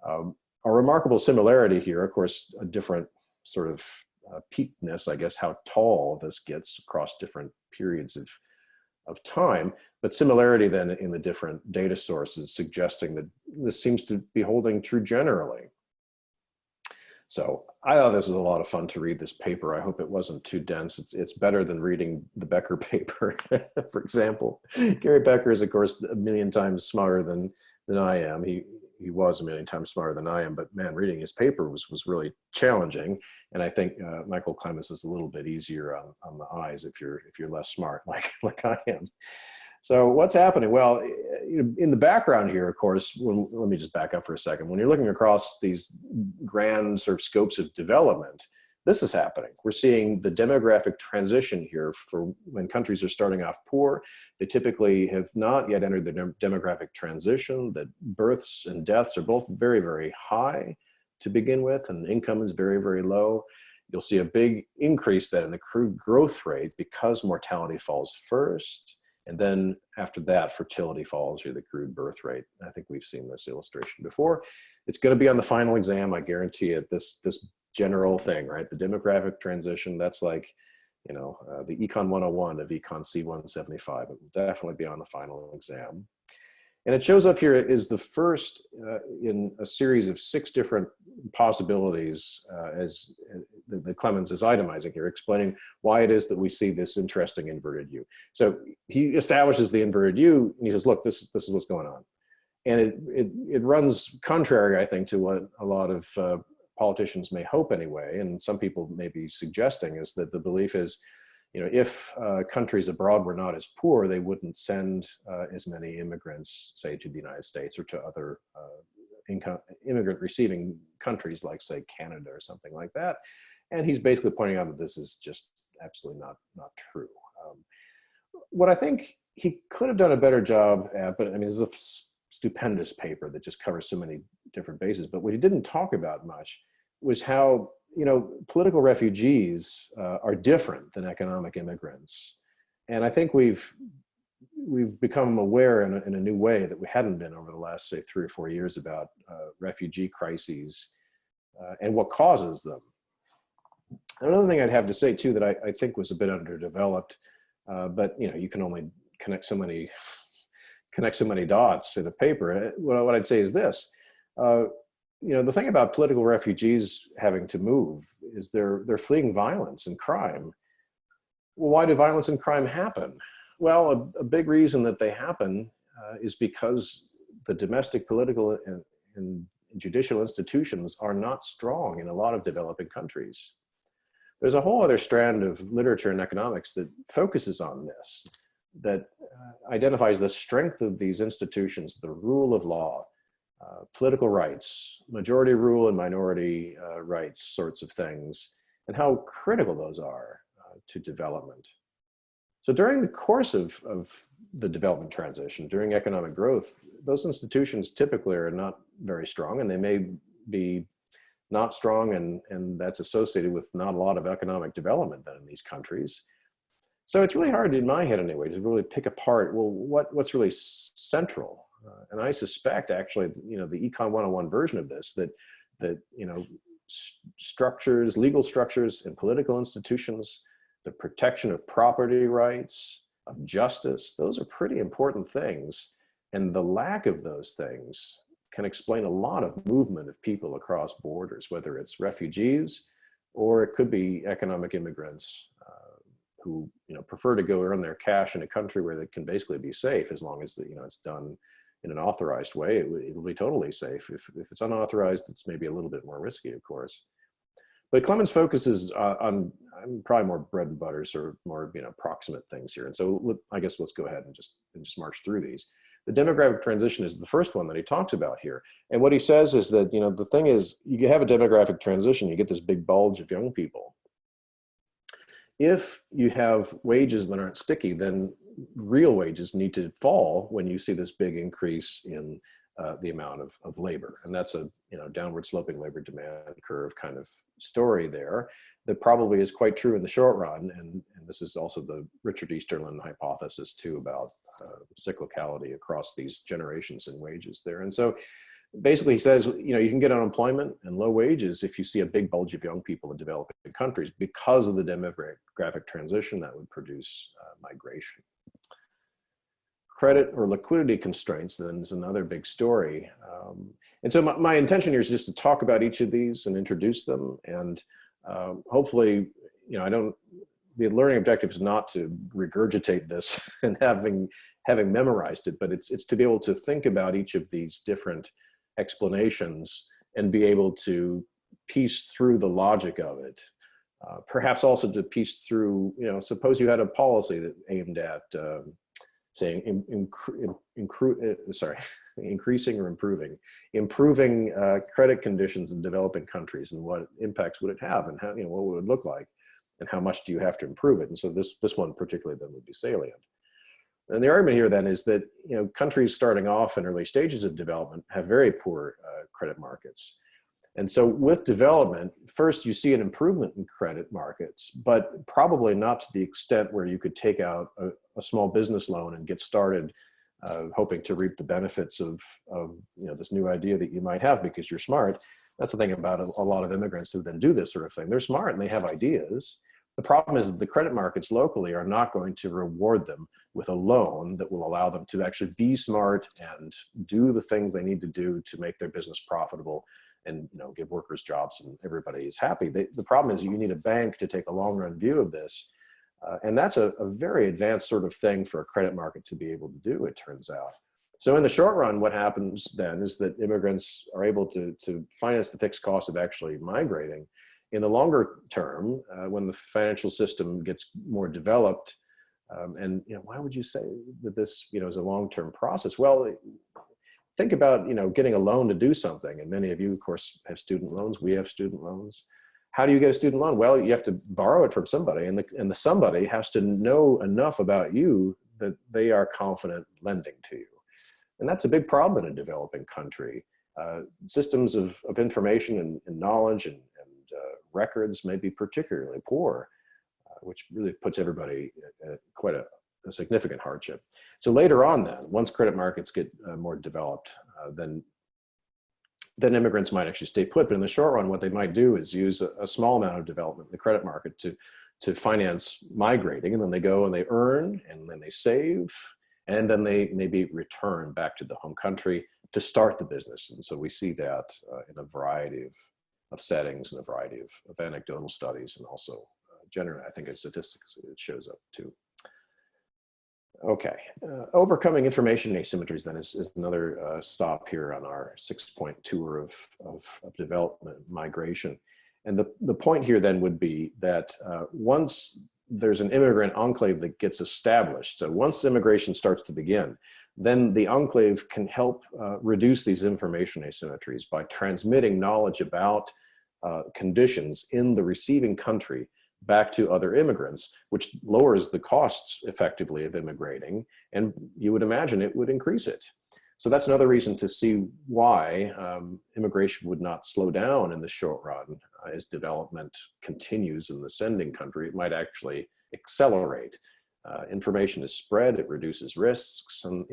A remarkable similarity here, of course, a different sort of peakness, I guess, how tall this gets across different periods of time, but similarity then in the different data sources suggesting that this seems to be holding true generally. So I thought this was a lot of fun to read this paper. I hope it wasn't too dense. It's better than reading the Becker paper, for example. Gary Becker is, of course, a million times smarter than I am. He was a million times smarter than I am, but man, reading his paper was really challenging. And I think Michael Clemens is a little bit easier on the eyes if you're less smart like I am. So what's happening? Well, in the background here, of course, let me just back up for a second. When you're looking across these grand sort of scopes of development, this is happening. We're seeing the demographic transition here for when countries are starting off poor. They typically have not yet entered the demographic transition, that births and deaths are both very, very high to begin with, and income is very, very low. You'll see a big increase then in the crude growth rate because mortality falls first. And then after that, fertility falls, or the crude birth rate. I think we've seen this illustration before. It's going to be on the final exam, I guarantee it. This general thing, right? The demographic transition, that's like, the Econ 101 of Econ C175. It will definitely be on the final exam. And it shows up here is the first in a series of 6 different possibilities as the Clemens is itemizing here, explaining why it is that we see this interesting inverted U. So he establishes the inverted U and he says, look, this is what's going on. And it runs contrary, I think, to what a lot of politicians may hope anyway, and some people may be suggesting, is that the belief is, if countries abroad were not as poor, they wouldn't send as many immigrants, say, to the United States or to other immigrant receiving countries like, say, Canada or something like that. And he's basically pointing out that this is just absolutely not true. What I think he could have done a better job at, but I mean, this is a stupendous paper that just covers so many different bases, but what he didn't talk about much was how political refugees are different than economic immigrants. And I think we've become aware in a new way that we hadn't been over the last, say, 3 or 4 years about refugee crises and what causes them. Another thing I'd have to say too that I think was a bit underdeveloped, but you can only connect so many dots in a paper. What I'd say is this. The thing about political refugees having to move is they're fleeing violence and crime. Well, why do violence and crime happen? Well, a big reason that they happen is because the domestic political and judicial institutions are not strong in a lot of developing countries. There's a whole other strand of literature and economics that focuses on this, that identifies the strength of these institutions, the rule of law, political rights, majority rule and minority rights sorts of things, and how critical those are to development. So during the course of the development transition, during economic growth, those institutions typically are not very strong, and they may be not strong, and that's associated with not a lot of economic development then in these countries. So it's really hard, in my head anyway, to really pick apart, well, what's really central? And I suspect, actually, the Econ 101 version of this, that structures, legal structures and political institutions, the protection of property rights, of justice, those are pretty important things. And the lack of those things can explain a lot of movement of people across borders, whether it's refugees or it could be economic immigrants who prefer to go earn their cash in a country where they can basically be safe, as long as it's done in an authorized way. It'll be totally safe. If it's unauthorized, it's maybe a little bit more risky, of course. But Clemens focuses on probably more bread and butter, sort of more proximate things here. And so I guess let's go ahead and just march through these. The demographic transition is the first one that he talks about here. And what he says is that, the thing is, you have a demographic transition, you get this big bulge of young people. If you have wages that aren't sticky, then real wages need to fall when you see this big increase in the amount of labor. And that's a downward sloping labor demand curve kind of story there that probably is quite true in the short run. And this is also the Richard Easterlin hypothesis too, about cyclicality across these generations in wages there. And so basically he says, you can get unemployment and low wages if you see a big bulge of young people in developing countries because of the demographic transition that would produce migration. Credit or liquidity constraints then is another big story. And so my intention here is just to talk about each of these and introduce them. And hopefully, the learning objective is not to regurgitate this and having memorized it, but it's to be able to think about each of these different explanations and be able to piece through the logic of it. Perhaps also to piece through, suppose you had a policy that aimed at saying increasing or improving credit conditions in developing countries, and what impacts would it have, and how, what would it look like, and how much do you have to improve it? And so this one particularly then would be salient. And the argument here then is that countries starting off in early stages of development have very poor credit markets. And so with development, first you see an improvement in credit markets, but probably not to the extent where you could take out a small business loan and get started hoping to reap the benefits of this new idea that you might have because you're smart. That's the thing about a lot of immigrants who then do this sort of thing. They're smart and they have ideas. The problem is that the credit markets locally are not going to reward them with a loan that will allow them to actually be smart and do the things they need to do to make their business profitable and give workers jobs and everybody is happy. The problem is you need a bank to take a long run view of this. And that's a very advanced sort of thing for a credit market to be able to do, it turns out. So in the short run, what happens then is that immigrants are able to finance the fixed cost of actually migrating. In the longer term, when the financial system gets more developed, and why would you say that this is a long-term process? Well, think about getting a loan to do something, and many of you, of course, have student loans. We have student loans. How do you get a student loan? Well, you have to borrow it from somebody, and the somebody has to know enough about you that they are confident lending to you. And that's a big problem in a developing country. Systems of information and knowledge and records may be particularly poor, which really puts everybody at quite a significant hardship. So later on then, once credit markets get more developed, then immigrants might actually stay put. But in the short run, what they might do is use a small amount of development in the credit market to finance migrating, and then they go and they earn, and then they save, and then they maybe return back to the home country to start the business. And so we see that in a variety of settings and a variety of anecdotal studies, and also generally, I think, in statistics, it shows up too. Okay, overcoming information asymmetries then is another stop here on our 6-point tour of development migration. And the point here then would be that once there's an immigrant enclave that gets established, so once immigration starts to begin, then the enclave can help reduce these information asymmetries by transmitting knowledge about conditions in the receiving country back to other immigrants, which lowers the costs effectively of immigrating, and you would imagine it would increase it. So that's another reason to see why immigration would not slow down in the short run as development continues in the sending country. It might actually accelerate. Information is spread, it reduces risks, and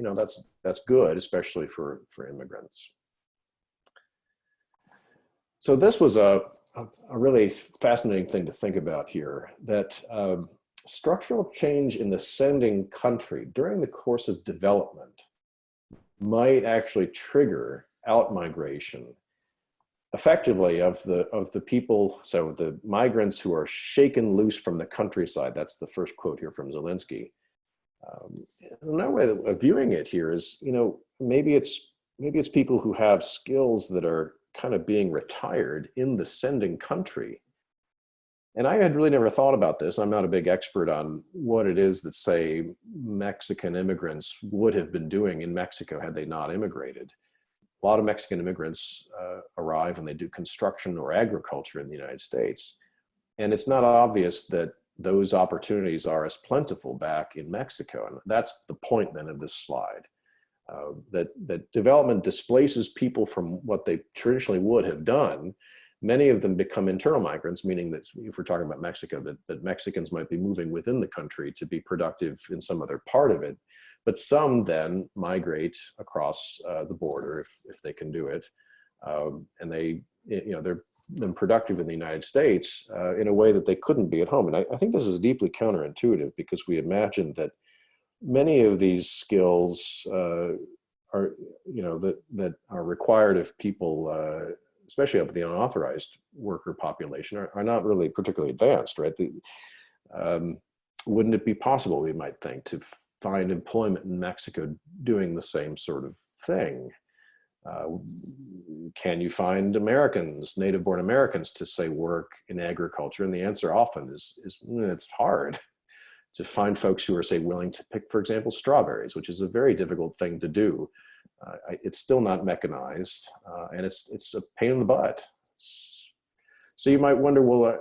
that's good, especially for immigrants. So this was a really fascinating thing to think about here, that structural change in the sending country during the course of development might actually trigger outmigration effectively of the people, so the migrants who are shaken loose from the countryside, that's the first quote here from Zelensky. Another way of viewing it here is, maybe it's people who have skills that are kind of being retired in the sending country. And I had really never thought about this. I'm not a big expert on what it is that, say, Mexican immigrants would have been doing in Mexico had they not immigrated. A lot of Mexican immigrants arrive and they do construction or agriculture in the United States. And it's not obvious that those opportunities are as plentiful back in Mexico. And that's the point then of this slide, that development displaces people from what they traditionally would have done. Many of them become internal migrants, meaning that if we're talking about Mexico, that Mexicans might be moving within the country to be productive in some other part of it. But some then migrate across the border if they can do it. And they're productive in the United States in a way that they couldn't be at home. And I think this is deeply counterintuitive, because we imagine that many of these skills are required of people, especially of the unauthorized worker population, are not really particularly advanced, right? Wouldn't it be possible, we might think, to find employment in Mexico doing the same sort of thing? Can you find Americans, native-born Americans, to say work in agriculture? And the answer often is it's hard to find folks who are, say, willing to pick, for example, strawberries, which is a very difficult thing to do. It's still not mechanized, and it's a pain in the butt. So you might wonder, well,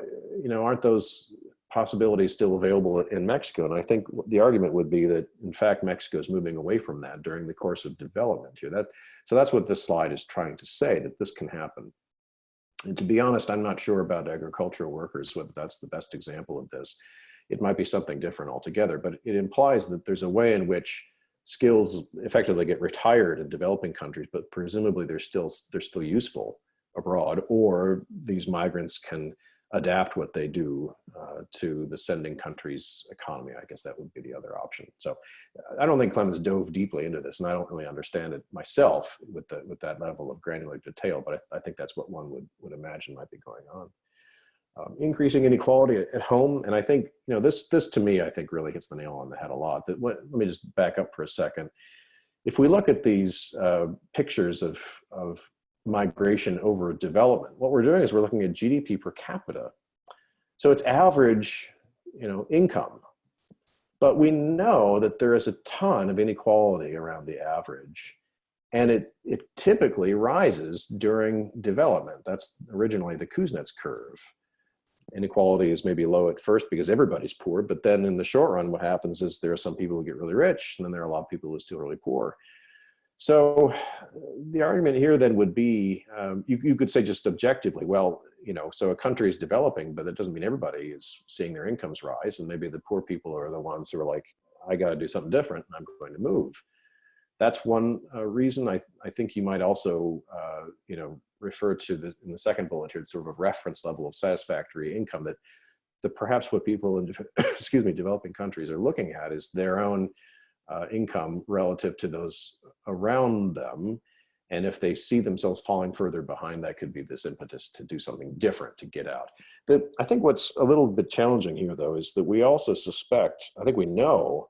aren't those possibilities still available in Mexico? And I think the argument would be that, in fact, Mexico is moving away from that during the course of development here. So that's what this slide is trying to say, that this can happen. And to be honest, I'm not sure about agricultural workers, whether that's the best example of this. It might be something different altogether, but it implies that there's a way in which skills effectively get retired in developing countries, but presumably they're still useful abroad, or these migrants can adapt what they do to the sending country's economy. I guess that would be the other option. So I don't think Clemens dove deeply into this, and I don't really understand it myself with that level of granular detail, but I think that's what one would imagine might be going on. Increasing inequality at home, and I think this to me, I think, really hits the nail on the head a lot. Let me just back up for a second. If we look at these pictures of migration over development, what we're doing is we're looking at GDP per capita. So it's average, income. But we know that there is a ton of inequality around the average, and it typically rises during development. That's originally the Kuznets curve. Inequality is maybe low at first because everybody's poor, but then in the short run, what happens is there are some people who get really rich, and then there are a lot of people who are still really poor. So the argument here then would be, you could say just objectively, well, so a country is developing, but that doesn't mean everybody is seeing their incomes rise. And maybe the poor people are the ones who are like, I got to do something different, and I'm going to move. That's one reason. I think you might also, refer to in the second bullet here, sort of a reference level of satisfactory income, that perhaps what people in, developing countries are looking at is their own income relative to those around them. And if they see themselves falling further behind, that could be this impetus to do something different, to get out. I think what's a little bit challenging here, though, is that we also suspect, I think we know,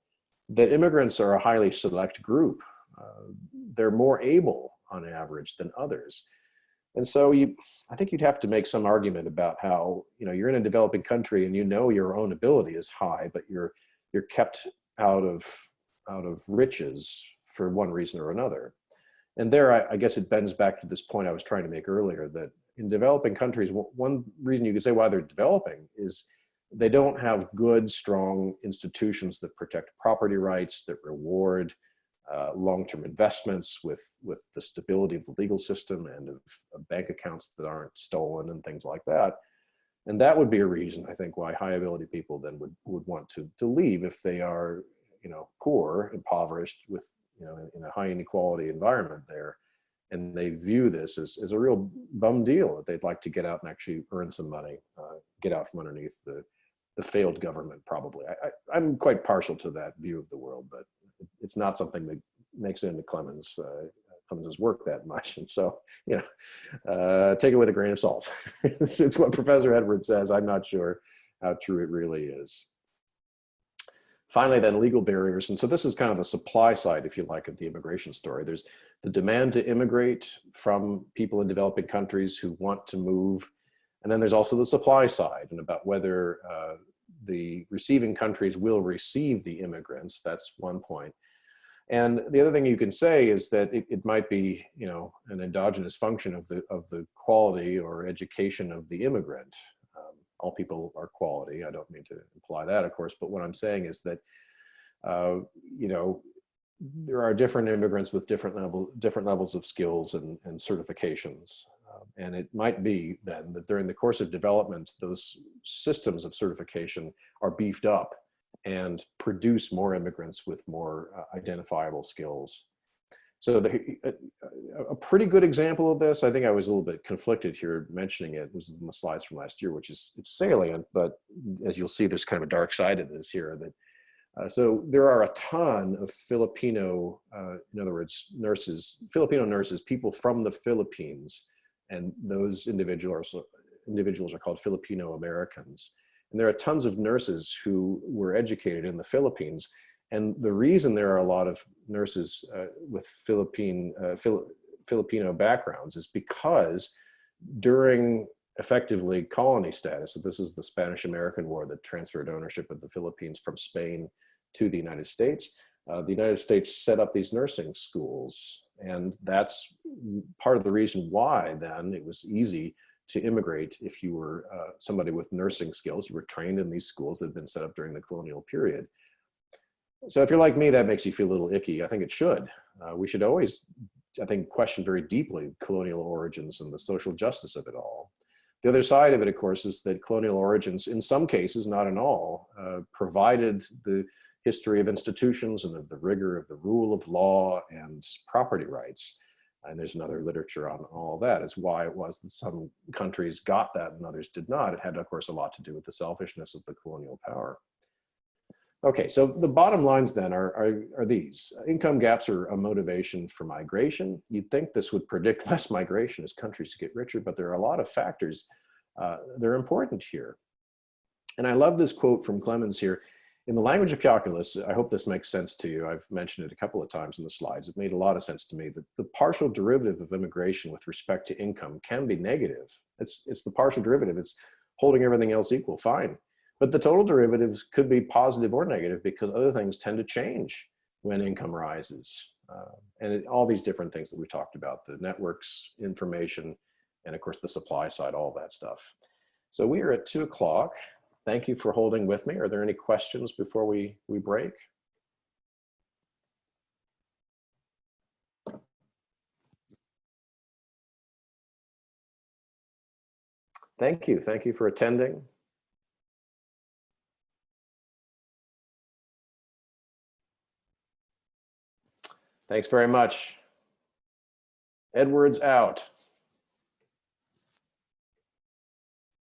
that immigrants are a highly select group. They're more able on average than others. And so I think you'd have to make some argument about how, you're in a developing country and your own ability is high, but you're kept out of riches for one reason or another. And there, I guess it bends back to this point I was trying to make earlier, that in developing countries, one reason you could say why they're developing is they don't have good, strong institutions that protect property rights, that reward long-term investments with the stability of the legal system and of bank accounts that aren't stolen and things like that. And that would be a reason, I think, why high ability people then would want to leave if they are, poor, impoverished, with, in a high inequality environment there. And they view this as a real bum deal, that they'd like to get out and actually earn some money, get out from underneath the failed government, probably. I'm quite partial to that view of the world, but it's not something that makes it into Clemens' Clemens's work that much. And so, you know, take it with a grain of salt. It's what Professor Edwards says. I'm not sure how true it really is. Finally, then, legal barriers. And so this is kind of the supply side, if you like, of the immigration story. There's the demand to immigrate from people in developing countries who want to move. And then there's also the supply side, and about whether the receiving countries will receive the immigrants. That's one point. And the other thing you can say is that it might be, you know, an endogenous function of the quality or education of the immigrant. All people are quality. I don't mean to imply that, of course, but what I'm saying is that, you know, there are different immigrants with different levels of skills and certifications. And it might be then that during the course of development, those systems of certification are beefed up and produce more immigrants with more identifiable skills. So a pretty good example of this, I think I was a little bit conflicted here mentioning it, was in the slides from last year, which is, it's salient, but as you'll see, there's kind of a dark side of this here. That so there are a ton of Filipino, in other words, nurses, Filipino nurses, people from the Philippines, and those individuals are called Filipino Americans. And there are tons of nurses who were educated in the Philippines. And the reason there are a lot of nurses with Filipino backgrounds is because during effectively colony status, so this is the Spanish-American War that transferred ownership of the Philippines from Spain to the United States. The United States set up these nursing schools. And that's part of the reason why then it was easy to immigrate if you were somebody with nursing skills. You were trained in these schools that had been set up during the colonial period. So if you're like me, that makes you feel a little icky. I think it should. We should always, I think, question very deeply colonial origins and the social justice of it all. The other side of it, of course, is that colonial origins, in some cases, not in all, provided the history of institutions and of the rigor of the rule of law and property rights. And there's another literature on all that. It's why it was that some countries got that and others did not. It had, of course, a lot to do with the selfishness of the colonial power. Okay, so the bottom lines then are these. Income gaps are a motivation for migration. You'd think this would predict less migration as countries get richer, but there are a lot of factors that are important here. And I love this quote from Clemens here. In the language of calculus, I hope this makes sense to you. I've mentioned it a couple of times in the slides. It made a lot of sense to me that the partial derivative of immigration with respect to income can be negative. It's the partial derivative. It's holding everything else equal, fine. But the total derivatives could be positive or negative because other things tend to change when income rises. All these different things that we talked about, the networks, information, and of course the supply side, all that stuff. So we are at 2 o'clock. Thank you for holding with me. Are there any questions before we break? Thank you. Thank you for attending. Thanks very much. Edwards out.